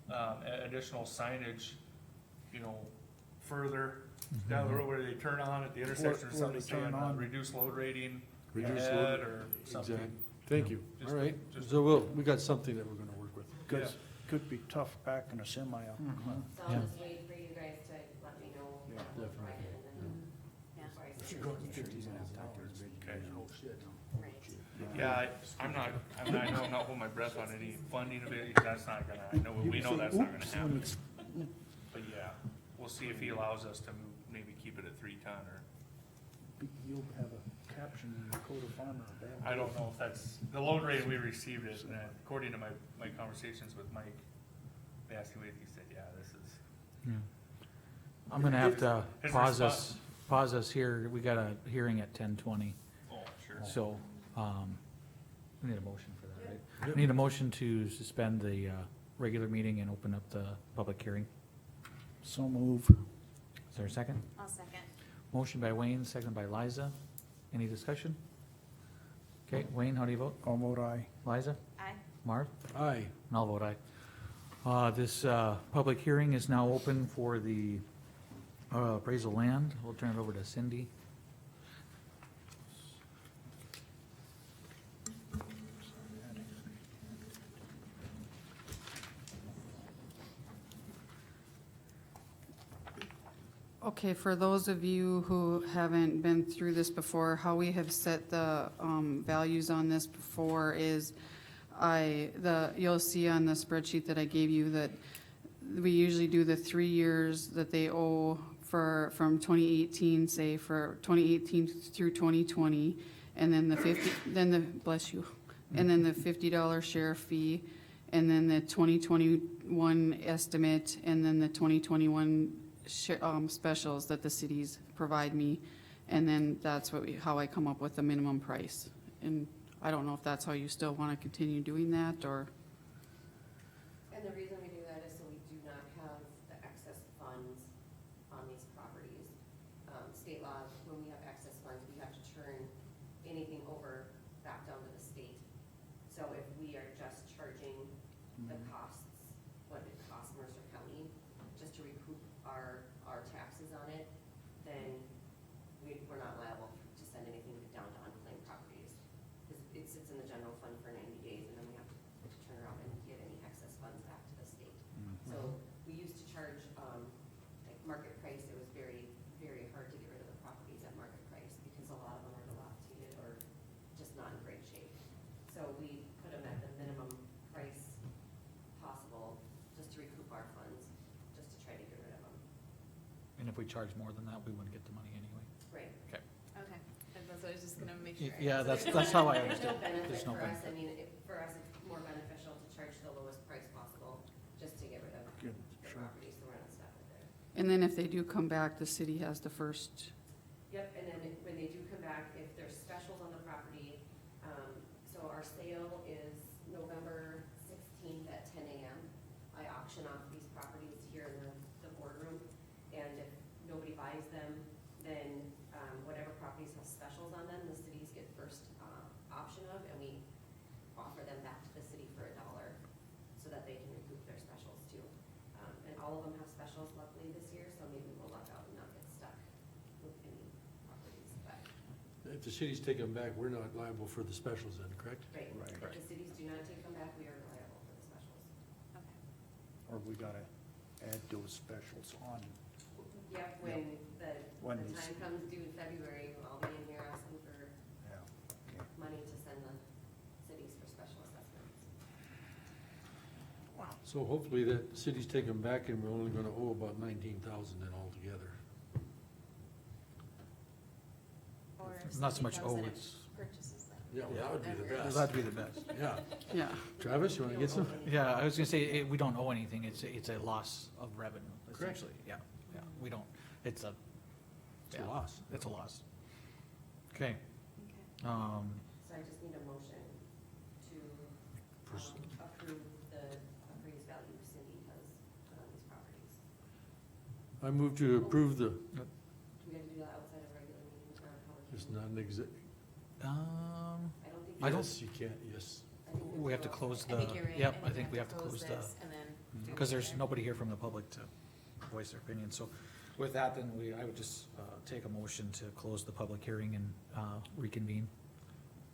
additional signage, further down the road where they turn on at the intersection or Where something they turn saying, on. reduce load rating Reduce ahead load- or something. Exactly. Thank you. Just- All right, just- so we got something that we're gonna work Cause could be tough backing a semi up. So Yeah. I'll just wait for you guys to let me know. Yeah, before I definitely. can, and then Yeah. before I She send goes it. 50 minutes after it's been, Okay. oh shit. Right. Yeah, I'm not, I know I'm not holding my breath on any funding of it, that's not gonna, I know, we know that's not gonna happen. But yeah, we'll see if he allows us to move, maybe keep it at 3 ton, or, You'll have a caption in the code of farmer. I don't know if that's, the loan rate we received is, and according to my conversations with Mike Bassywade, he said, yeah, this is. Yeah. I'm gonna have to His pause us here, we got a hearing at 10:20, Oh, sure. so, we need a motion for that, right? We need a motion to suspend the, regular meeting and open up the public hearing. So move. Is there a second? I'll second. Motion by Wayne, second by Liza. Any discussion? Okay, Wayne, how do you vote? All vote aye. Liza? Aye. Marv? Aye. And I'll vote aye. This, public hearing is now open for the appraisal land. We'll turn it over to Cindy. Okay, for those of you who haven't been through this before, how we have set the values on this before is you'll see on the spreadsheet that I gave you that we usually do the 3 years that they owe from 2018, say for 2018 through 2020, and then bless you, and then the $50 sheriff fee, and then the 2021 estimate, and then the 2021 specials that the cities provide me, and then that's how I come up with the minimum price. And I don't know if that's how you still want to continue doing that, or, And the reason we do that is so we do not have the excess funds on these properties. State law, when we have excess funds, we have to turn anything over back down to the state. So if we are just charging the costs, what it costs Mercer County, just to recoup our taxes on it, then we're not liable to send anything down to unclaimed properties. Because it sits in the general fund for 90 days, and then we have to turn around and get any excess funds back to the state. So we used to charge, like market price, it was very, very hard to get rid of the properties at market price because a lot of them are dilapidated or just not in great shape. So we put them at the minimum price possible, just to recoup our funds, just to try to get rid of them. And if we charge more than that, we wouldn't get the money anyway. Right. Okay. And that's what I was just gonna make sure. Yeah, that's how I There's no understand. benefit There's no for us, I benefit. mean, for us, it's more beneficial to charge the lowest price possible, just to get rid of Good, the sure. property, so we're not stuck with it. and then if they do come back, the city has the first. Yep, and then when they do come back, if there's specials on the property, so our sale is November 16th at 10 a.m. I auction off these properties here in the boardroom, and if nobody buys them, then whatever properties have specials on them, the cities get first option of, and we offer them back to the city for $1 so that they can recoup their specials too. And all of them have specials luckily this year, so maybe we'll luck out and not get stuck with any properties, but, If the cities take them back, we're not liable for the specials then, correct? right. Right. If the cities do not take them back, we are liable for the specials. Okay. Or we gotta add those specials on. Yep, when When the these- time comes due in February, I'll be in here asking for Yeah. Okay. money to send the cities for special assessments. So hopefully that cities take them back and we're only gonna owe about 19,000 then altogether. Or if Not so somebody much comes in owe, and it's, purchases them. Yeah, well, that would be the best. that'd be the best. Yeah. Yeah. Travis, you wanna get some? Yeah, I was gonna say, we don't owe anything, it's a loss of revenue, Correct. essentially, yeah, we don't, it's a. It's a yeah, loss. It's a loss. Okay, Okay. So I just need a motion to Pers- approve the appraised value Cindy has put on these properties. I move to approve the, Do we have to do that outside of regular meetings or public? it's hearing? not an exec, I don't think. I don't- yes, you can't, yes. I think we have to go close I the, think you're right. yep, I think we have to close the, this and then do because it there's later. nobody here from the public to voice their opinion, so with that, then I would just, take a motion to close the public hearing and, reconvene.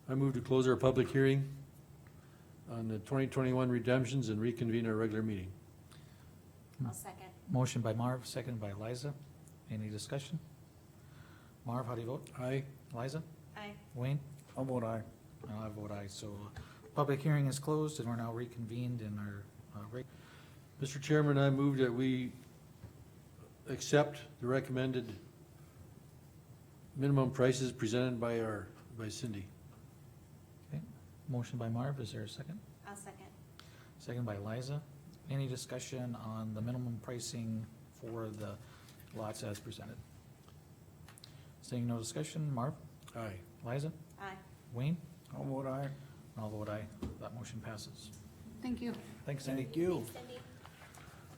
I move to close our public hearing on the 2021 redemptions and reconvene our regular meeting. I'll second. Motion by Marv, seconded by Liza. Any discussion? Marv, how do you vote? Aye. Liza? Aye. Wayne? I'll vote aye. I vote aye, so public hearing is closed and we're now reconvened in our, Mr. Chairman, I move that we accept the recommended minimum prices presented by Cindy. okay, motion by Marv, is there a second? I'll second. Second by Liza. Any discussion on the minimum pricing for the lots as presented? Seeing no discussion, Marv? Aye. Liza? Aye. Wayne? I'll vote aye. I'll vote aye. That motion passes. Thank you. Thanks, Cindy. Thank you. Thanks, Cindy.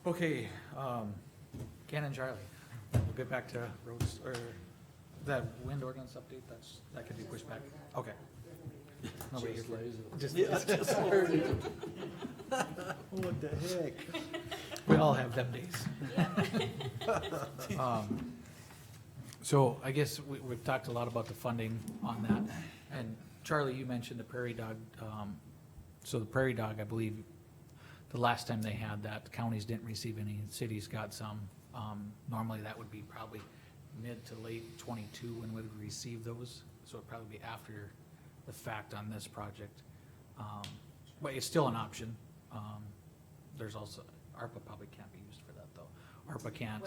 Okay, Ken and Charlie, we'll get back to roads, or that wind ordinance update, that could be pushed back. Okay. Nobody here. Just- What the heck? We all have them days. So I guess we've talked a lot about the funding on that, and Charlie, you mentioned the prairie dog, so the prairie dog, I believe, the last time they had that, counties didn't receive any, cities got some. Normally that would be probably mid to late '22 when we would receive those, so it'd probably be after the fact on this project. But it's still an option. There's also, ARPA probably can't be used for that though. ARPA can't,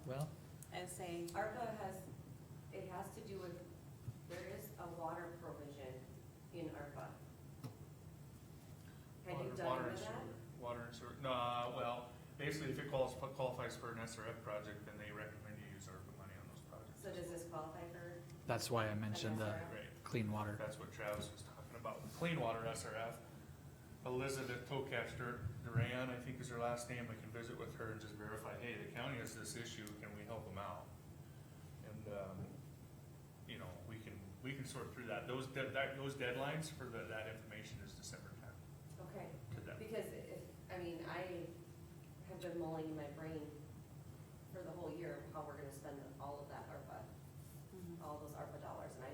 well, I say, ARPA it has to do with, there is a water provision in ARPA. Have you done Water with and that? sewer. Water and sewer, no, well, basically if it qualifies for an SRF project, then they recommend you use ARPA money on those projects. So does this qualify for? that's why I mentioned the Right, clean water. that's what Travis was talking about, clean water SRF. Elizabeth Duran, I think is her last name, I can visit with her and just verify, hey, the county has this issue, can we help them out? And, you know, we can sort through that, those deadlines for that information is December 10th Okay, to them. because I have been mulling in my brain for the whole year how we're gonna spend all of that ARPA, all those ARPA dollars, and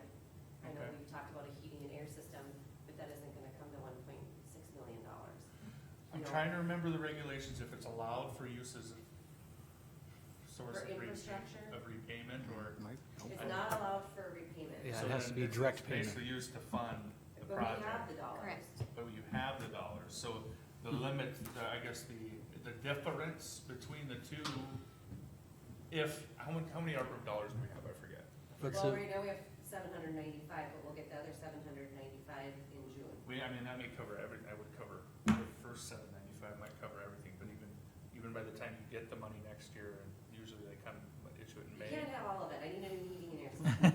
I know Okay. we've talked about a heating and air system, but that isn't gonna come to $1.6 million. I'm trying to remember the regulations, if it's allowed for use as a source For infrastructure? of repayment, or. It's not allowed for repayment. Yeah, So it has to then be it's direct payment. Basically used to fund the But we have project, the dollars. Correct. but you have the dollars, so the limit, I guess the difference between the two, how many ARPA dollars do we have, I forget. Well, right now we have 795, but we'll get the other 795 in June. I mean, that may cover everything, I would cover, the first 795 might cover everything, but even by the time you get the money next year, and usually they come issue it in You May. can't have all of it, I need a new heating and air system.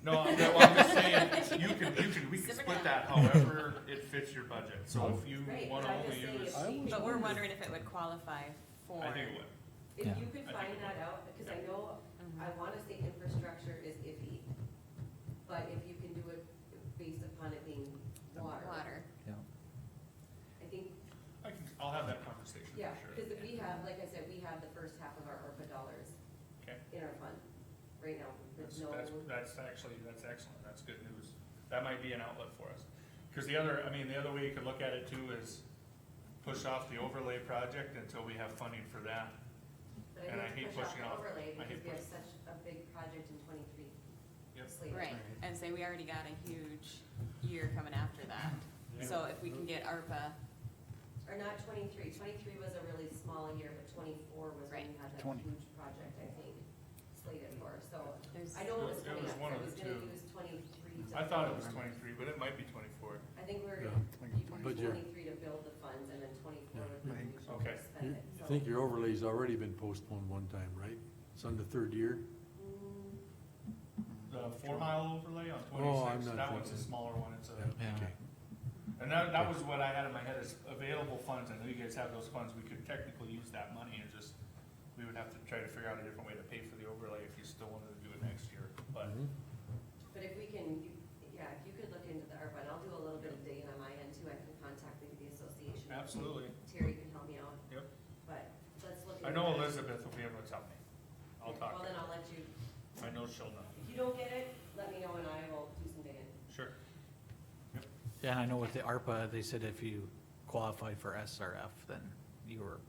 No, I'm just saying, we can Simmer split down. that however it fits your budget, so if you Right, wanna but I'm only just saying use, if she- but we're wondering if it would qualify for. I think it would. If Yeah. you could I find think it that out, because I know, Mhm. I wanna say infrastructure is iffy, but if you can do it based upon it being water. Water. Yeah. I think, I'll have that conversation for sure. yeah, because if we have, like I said, we have the first half of our ARPA dollars Okay. in our fund right now, with no. That's excellent, that's good news. That might be an outlet for us. Cause the other way you could look at it too is push off the overlay project until we have funding for that. But and I I hate hate to push pushing off off- the overlay I because hate we have push- such a big project in 23 Yep. slated. Right, and say we already got a huge year coming after that. So if we can get ARPA, Or not 23, 23 was a really small year, but 24 was when we had that 20. huge project, I think, slated for, so. there's, I know it was It coming was up, one so I of was the gonna two. use 23 to. I thought it was 23, but it might be 24. I think we were Yeah, gonna but use you're- 23 to build the funds, and then 24 would be Right. when we Okay. should spend it, I so. think your overlay's already been postponed one time, right? It's on the third year? Mm, The 4-mile overlay on Oh, I'm 26, not that one's a thinking. smaller one, it's a. Yeah. Okay. And that was what I had in my head is available funds, I know you guys have those funds, we could technically use that money and just, we would have to try to figure out a different way to pay for the overlay if you still wanted to do it next year, but. Mhm. But if we can, yeah, if you could look into the ARPA, and I'll do a little bit of digging on my end too, I can contact maybe the association. Absolutely. Terry can help me out, Yep. but let's look. I into know that. Elizabeth will be able to tell me. I'll talk Well, to then her. I'll let you, I know she'll know. if you don't get it, let me know and I will do some digging. Sure. Yeah, and I know with the ARPA, they said if you qualified for SRF, then you were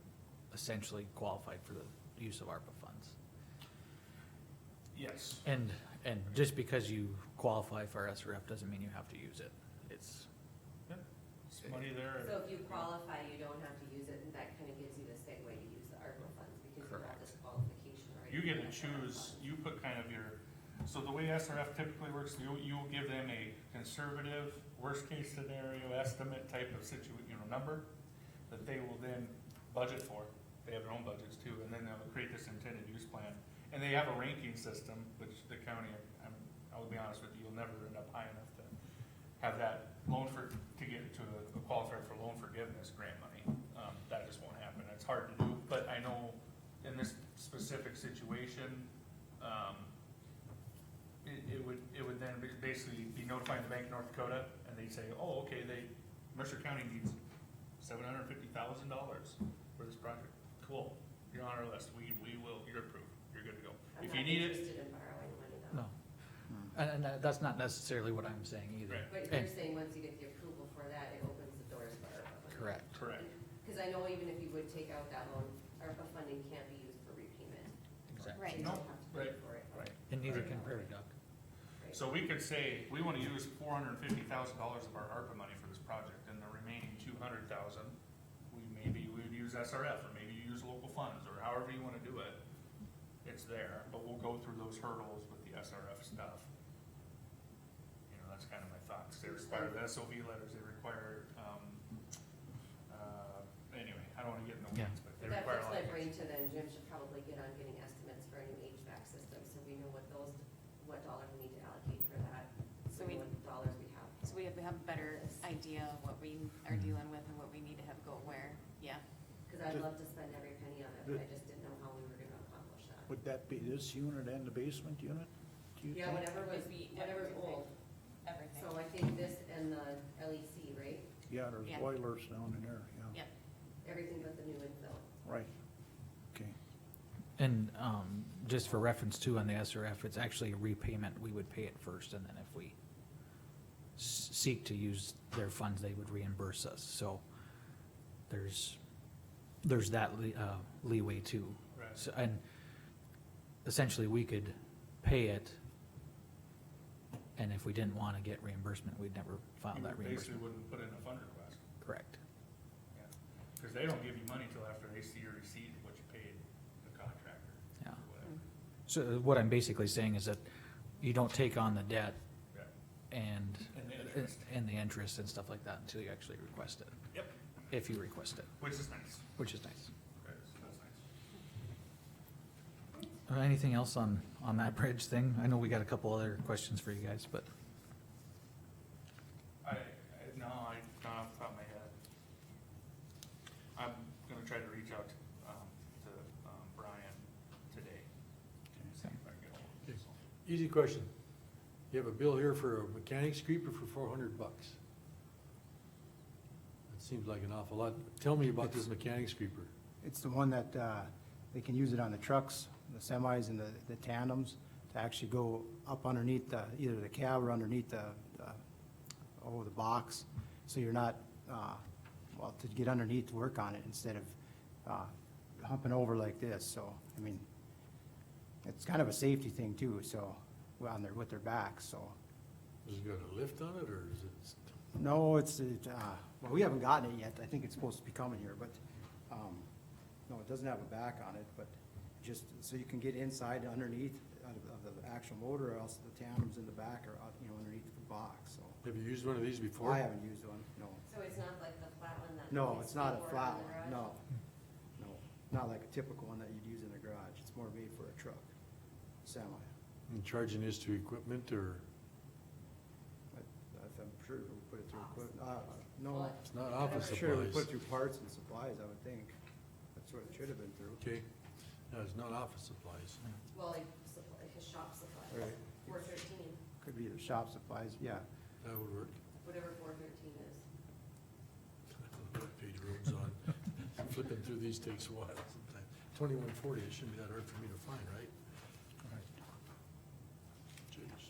essentially qualified for the use of ARPA funds. Yes. And just because you qualify for SRF doesn't mean you have to use it. It's, It's money there. So if you qualify, you don't have to use it, and that kind of gives you the segue to use the ARPA funds, because you have Correct. this qualification, right? You get to choose, you put kind of your, so the way SRF typically works, you'll give them a conservative, worst-case scenario estimate type of number that they will then budget for. They have their own budgets too, and then they'll create this intended use plan. And they have a ranking system, which the county, I'll be honest with you, you'll never end up high enough to have that to get to a qualifier for loan forgiveness grant money. That just won't happen. It's hard to do, but I know in this specific situation, it would then basically be notifying the Bank of North Dakota, and they say, oh, okay, Mercer County needs $750,000 for this project. Cool, you're on our list. We will, you're approved. You're good to go. I'm If not you need it, interested in borrowing money though. no. And that's not necessarily what I'm saying either. Right. But And- you're saying once you get the approval for that, it opens the doors for ARPA funding? Correct. correct. Because I know even if you would take out that loan, ARPA funding can't be used for repayment. Exactly. Right. So you No, don't have to pay right, for it. right. And neither can Prairie Duck. Right. So we could say, we wanna use $450,000 of our ARPA money for this project, and the remaining 200,000, we would use SRF, or maybe you use local funds, or however you wanna do it. It's there, but we'll go through those hurdles with the SRF stuff. You know, that's kind of my thoughts. They require the SOV letters, they require, anyway, I don't wanna get in the Yeah. weeds, but they But that require a flips lot my of brain things. to then Jim should probably get on getting estimates for a new HVAC system, so we know what dollars we need to allocate for that. So So we- we know what dollars we have. So we have a better idea of what we are dealing with and what we need to have go where, yeah. Because I'd love to spend every penny of it, but I just didn't know how we were gonna accomplish that. Would that be this unit and the basement unit? Do you Yeah, think? whatever's Would be old. Everything. So I think this and the LEC, right? Yeah, there's Yeah. boilers down in there, yeah. Yep. Everything but the new infill. Right, okay. And, just for reference too, on the SRF, it's actually a repayment. We would pay it first, and then if we seek to use their funds, they would reimburse us. So there's that leeway too. Right. So, and essentially, we could pay it, and if we didn't wanna get reimbursement, we'd never file You that basically reimbursement. wouldn't put in a fund request. Correct. Yeah, because they don't give you money till after they see your receipt of what you paid the contractor. Yeah. or whatever. So what I'm basically saying is that you don't take on the debt Yeah. and, And the interest. and the interest and stuff like that until you actually request it, Yep, if you request it, which is nice. which is nice. Right, that's nice. Anything else on that bridge thing? I know we got a couple other questions for you guys, but No, not off the top of my head. I'm gonna try to reach out to Brian today. See if I can get hold of him, so. Easy question. You have a bill here for a mechanic scraper for $400. That seems like an awful lot. Tell me about this mechanic scraper. It's the one that, they can use it on the trucks, the semis and the tandems to actually go up underneath either the cab or underneath the box. So you're not, to get underneath to work on it instead of, humping over like this. So, I mean, it's kind of a safety thing too, so, with their backs, so. Has it got a lift on it, or is it? No, well, we haven't gotten it yet. I think it's supposed to be coming here, but, no, it doesn't have a back on it, but just, so you can get inside underneath of the actual motor, or else the tandems in the back are, underneath the box, so. Have you used one of these before? I haven't used one, no. So it's not like the flat one that. No, you it's not a skateboard flat on the one, garage? no. Not like a typical one that you'd use in a garage. It's more made for a truck, semi. And charging this to equipment, or I'm sure we put it through equipment, no. What? it's not office I'm sure we put supplies? it through parts and supplies, I would think. That's what it should have been through. Okay, no, it's not office supplies. Well, like his shop supplies, Right. 413, Could be the shop supplies, yeah. That would work. whatever 413 is. What page roads on. Flipping through these takes a while sometimes. 2140, it shouldn't be that hard for me to find, right? Jeez.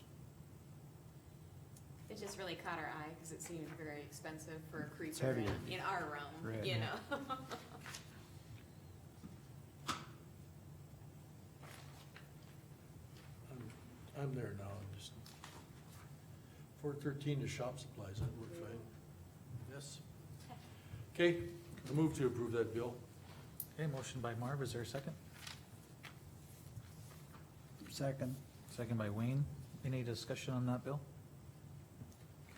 It just really caught our eye, cause it seemed very expensive for a It's creeper heavy. in our realm, Right. you know? I'm there now, I'm just, 413 to shop supplies, that worked fine. Yes. Okay, I move to approve that bill. Okay, motion by Marv, is there a second? Second. Second by Wayne. Any discussion on that bill?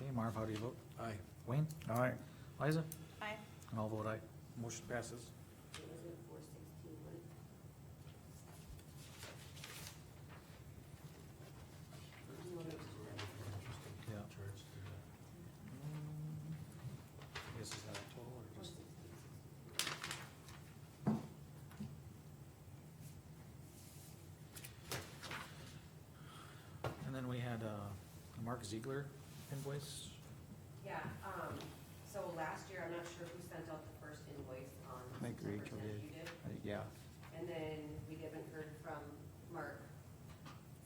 Okay, Marv, how do you vote? Aye. Wayne? Aye. Liza? Aye. And I'll vote aye. Motion passes. It was in 416, right? You wanna just do that? Yeah. Charge to that. I guess is that a total or just? 416. And then we had, Mark Ziegler invoice. Yeah, so last year, I'm not sure who sent out the first invoice on I think September Rachel 10th. did. You did? Yeah. And then we haven't heard from Mark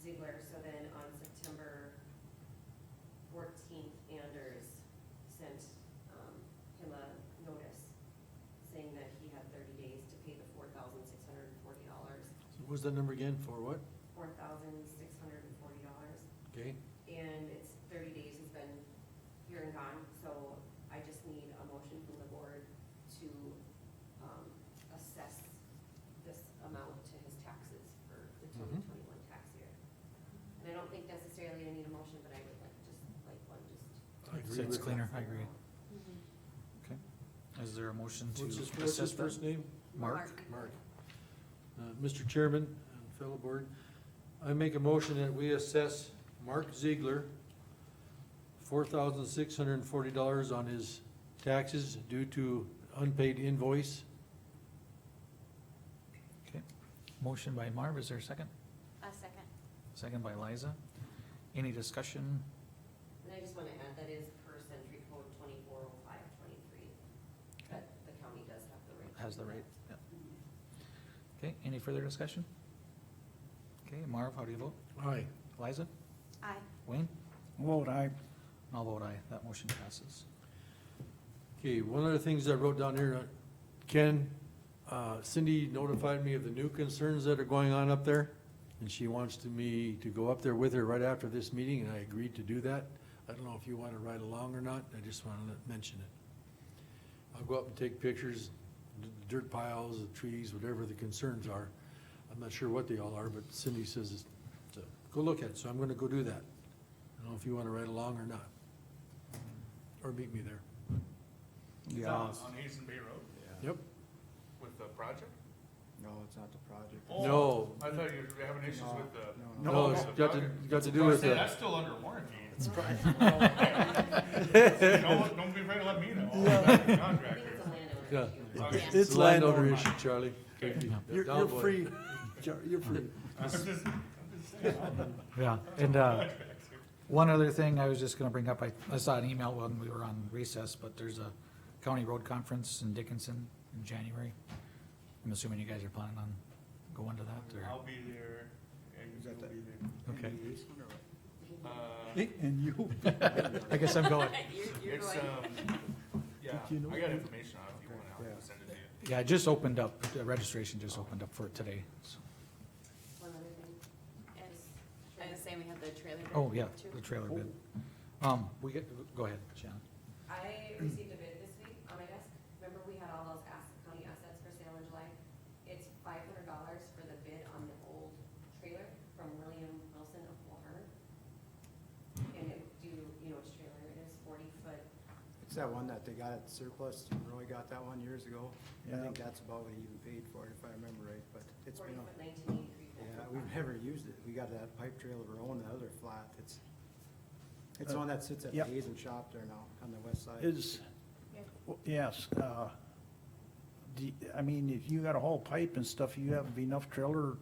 Ziegler, so then on September 14th, Anders sent him a notice saying that he had 30 days to pay the $4,640. So what's that number again, for what? $4,640. Okay, And it's 30 days has been here and gone, so I just need a motion from the board to assess this amount to his taxes for the 2021 tax year. And I don't think necessarily I need a motion, but I would like one, I agree It's with that. cleaner, I agree. Okay. Is there a motion to What's his assess that? first name? Mark? Mark. Mr. Chairman and fellow board, I make a motion that we assess Mark Ziegler $4,640 on his taxes due to unpaid invoice. Okay. Motion by Marv, is there a second? A second. Second by Liza. Any discussion? And I just want to add, that is per century code 240523, that the county does have the right. to Has the do that. rate, yeah. Okay, any further discussion? Okay, Marv, how do you vote? Aye. Liza? Aye. Wayne? Vote aye. I'll vote aye, that motion passes. Okay, one of the things I wrote down here, Ken, Cindy notified me of the new concerns that are going on up there, and she wants me to go up there with her right after this meeting, and I agreed to do that. I don't know if you want to ride along or not, I just want to mention it. I'll go up and take pictures, dirt piles, the trees, whatever the concerns are. I'm not sure what they all are, but Cindy says to go look at it, so I'm gonna go do that. I don't know if you want to ride along or not, or meet me there. It's on Hazen Bay Road Yep. with the project? No, it's not the project. Oh, No. I thought you were having issues with the. No, it's got to do with Say, the. that's still under warranty. It's probably. Don't be afraid to let me know. I'm not the I think contractor. it's a landowner Yeah. issue. Okay. It's a landowner issue, Charlie. You're Down, boy. free, you're free. I'm just saying, Yeah, and, one other thing I was just gonna bring up, I saw an email when we were on recess, but there's a county road conference in Dickinson in January. I'm assuming you guys are planning on going to that, or? I'll be there and Is you'll that be there. Okay. And you? I guess I'm going. You're It's, going. yeah, you know I got information on it if you want, Yeah. I'll send it to you. Yeah, it just opened up, the registration just opened up for today, so. One other thing. And I was saying we have the trailer. bid Oh, yeah, too. the trailer bid. We get, go ahead, Shannon. I received a bid this week on my desk. Remember we had all those county assets for sale in July? It's $500 for the bid on the old trailer from William Wilson of Walhart. And it do, you know which trailer it is, 40-foot. It's that one that they got at surplus, Roy got that one years ago. I Yeah. think that's about what he even paid for it, if I remember right, but it's been, 40-foot 1983. yeah, we've never used it. We got that pipe trail of our own, the other flat, it's the one that sits at the Yep. Hazen shop there now, on the west side. Is, Yeah. yes, I mean, if you got a whole pipe and stuff, you have enough trailer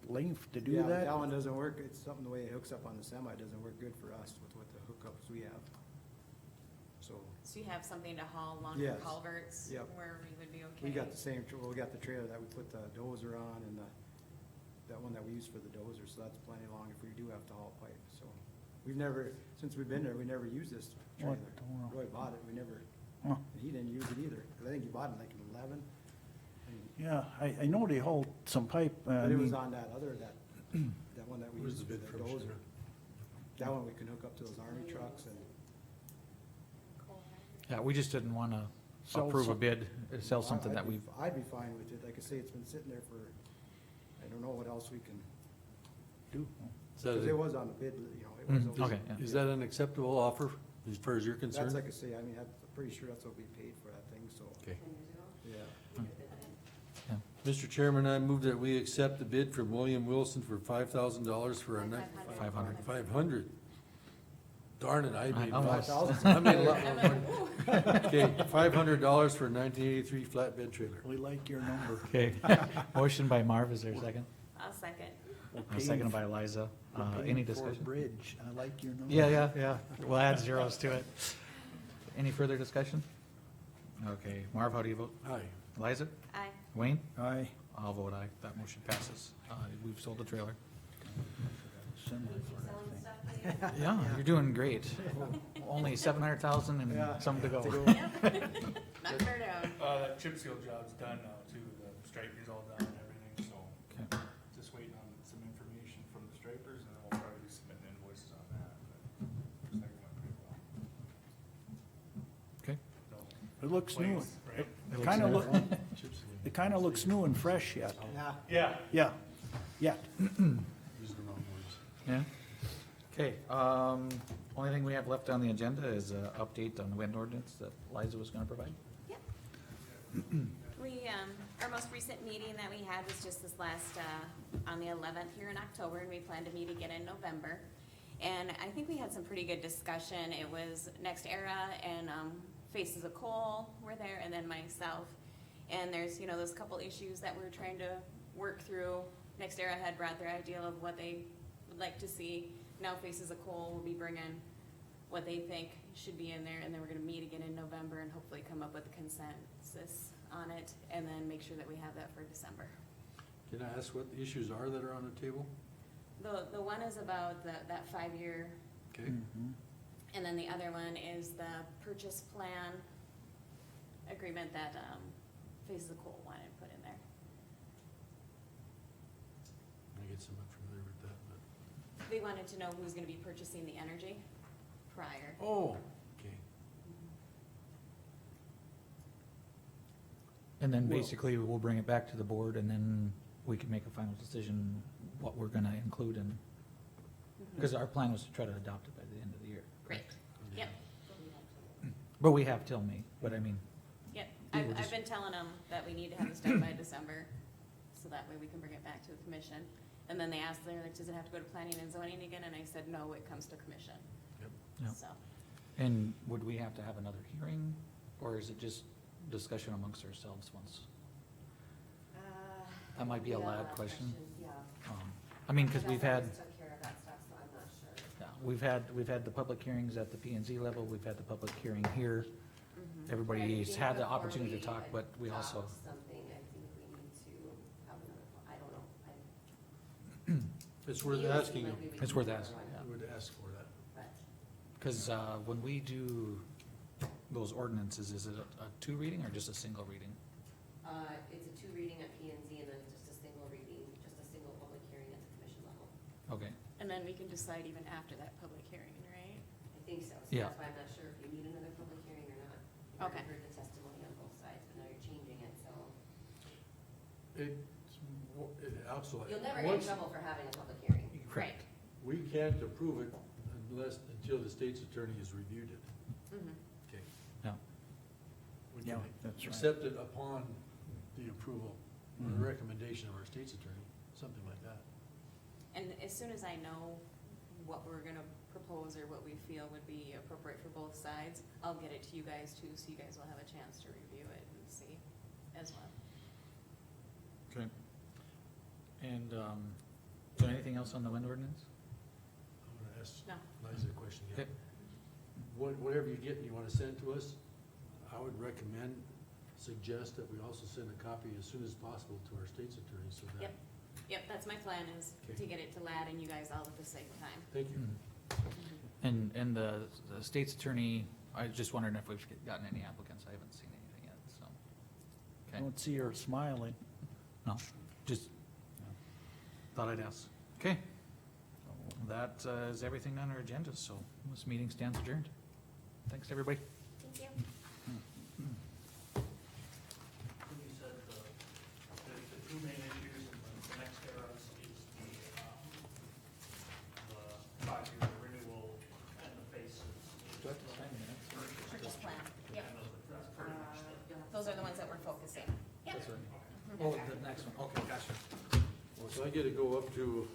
length to do Yeah, but that? that one doesn't work, it's something the way it hooks up on the semi, doesn't work good for us with what the hookups we have. So, So you have something to haul longer Yes. culverts Yep. where we would be okay? we got the same, well, we got the trailer that we put the dozer on and that one that we use for the dozer, so that's plenty long if we do have to haul pipe, so. we've never, since we've been there, we never used this trailer. What the world? Roy bought it, we never, Huh. and he didn't use it either, 'cause I think he bought it like in 11. Yeah, I know they hold some pipe, I But it was mean, on that other, that one that we Where's used the for bid the from, dozer. Shannon? That one we can hook up to those army trucks and. Yeah, we just didn't wanna Sell approve a some- bid, sell something I'd that be- we've, I'd be fine with it, like I say, it's been sitting there for, I don't know what else we can, do. because it was on the bid, you know, it was. Mm, okay, yeah. Is that an acceptable offer as far as you're That's concerned? like I say, I mean, I'm pretty sure that's what we paid for that thing, so, 'Kay. 10 years ago. yeah. yeah. Mr. Chairman, I move that we accept the bid from William Wilson for $5,000 for a night. 500. 500. Darn it, I made. almost- 5,000. I made a lot more money. Okay, $500 for a 1983 flatbed trailer. We like your number. Okay, motion by Marv, is there a second? I'll second. Seconded by Liza, We're any paying for a discussion? Bridge, I like your number. Yeah, we'll add zeros to it. Any further discussion? Okay, Marv, how do you vote? Aye. Liza? Aye. Wayne? Aye. I'll vote aye, that motion passes. We've sold the trailer. Semi Keep for that selling thing. stuff later. Yeah, you're doing great. Only 700,000 Yeah. and some to go. Knock her down. That chip seal job's done now too, the stripe is all done and everything, so Okay. just waiting on some information from the stripers and then we'll probably be submitting invoices on that, but looks like it went pretty well. Okay. No It looks new. complaints, right? It kinda look, it kinda looks new and fresh yet. Yeah. Yeah. Yeah, Use the wrong words. Yeah? Okay, only thing we have left on the agenda is a update on the wind ordinance that Liza was gonna provide. We, our most recent meeting that we had was just this last, on the 11th here in October, and we plan to meet again in November. And I think we had some pretty good discussion. It was Next Era and Faces of Coal were there, and then myself. And there's, you know, those couple issues that we're trying to work through. Next Era had brought their ideal of what they would like to see. Now Faces of Coal will be bringing what they think should be in there, and then we're gonna meet again in November and hopefully come up with a consensus on it, and then make sure that we have that for December. Can I ask what the issues are that are on the table? The one is about that 5-year, Okay, Mhm. and then the other one is the purchase plan agreement that, Faces of Coal wanted put in there. I get somewhat familiar with that, but. They wanted to know who's gonna be purchasing the energy prior. Oh, okay. And then Well- basically, we'll bring it back to the board and then we can make a final decision what we're gonna include in, because our plan was to try to adopt it by the end of the year. Great, yep, But we have till May, but I mean, yep. Yeah, we'll I've just- been telling them that we need to have this done by December, so that way we can bring it back to the commission. And then they asked, they're like, does it have to go to planning and zoning again? And I said, no, it comes to commission. Yep. So, and would we have to have another hearing, or is it just discussion amongst ourselves once? That might be a Yeah, loud that question. Yeah. I mean, cause You we've guys had, always took care of that stuff, so I'm not sure. yeah, we've had the public hearings at the P and Z level, we've had the public hearing here. mhm. Everybody's had the opportunity to Before talk, but we also, adopt something, I think we need to have another, I don't know. It's worth To me, it would seem asking, like we would It's need worth another asking, one, yeah. I would ask for that. but cause, when we do those ordinances, is it a 2 reading or just a single reading? It's a 2 reading at P and Z and then just a single reading, just a single public hearing at the commission level. Okay, And then we can decide even after that public hearing, right? I think so, so Yeah. that's why I'm not sure if you need another public hearing or not. You've already Okay. heard the testimony on both sides, but now you're changing it, so. Absolutely. You'll never get in trouble for having a public hearing. Right. We can't approve it until the state's attorney has reviewed it. Mhm. Okay. yeah, We Yeah, can that's right. accept it upon the approval or Mhm. recommendation of our state's attorney, something like that. And as soon as I know what we're gonna propose or what we feel would be appropriate for both sides, I'll get it to you guys too, so you guys will have a chance to review it and see as well. okay. And, is there anything else on the wind ordinance? I'm gonna ask No. Liza a question again. Okay. Whatever you get and you wanna send to us, I would suggest that we also send a copy as soon as possible to our state's attorney, so that. Yep. Yep, that's my plan is Okay. to get it to Lad and you guys all at the same time. Thank you. Mm. And the state's attorney, I just wondering if we've gotten any applicants, I haven't seen anything yet, so. I Okay, don't see her smiling. no, just thought I'd ask. Okay. That is everything on our agenda, so this meeting stands adjourned. Thanks, everybody. Thank you. You said the two main issues, and the next era is the five-year renewal and the faces. Purchase plan, yep. And that's pretty much it. Those are the ones that we're focusing. Yep. Oh, the next one, okay, gotcha. So I get to go up to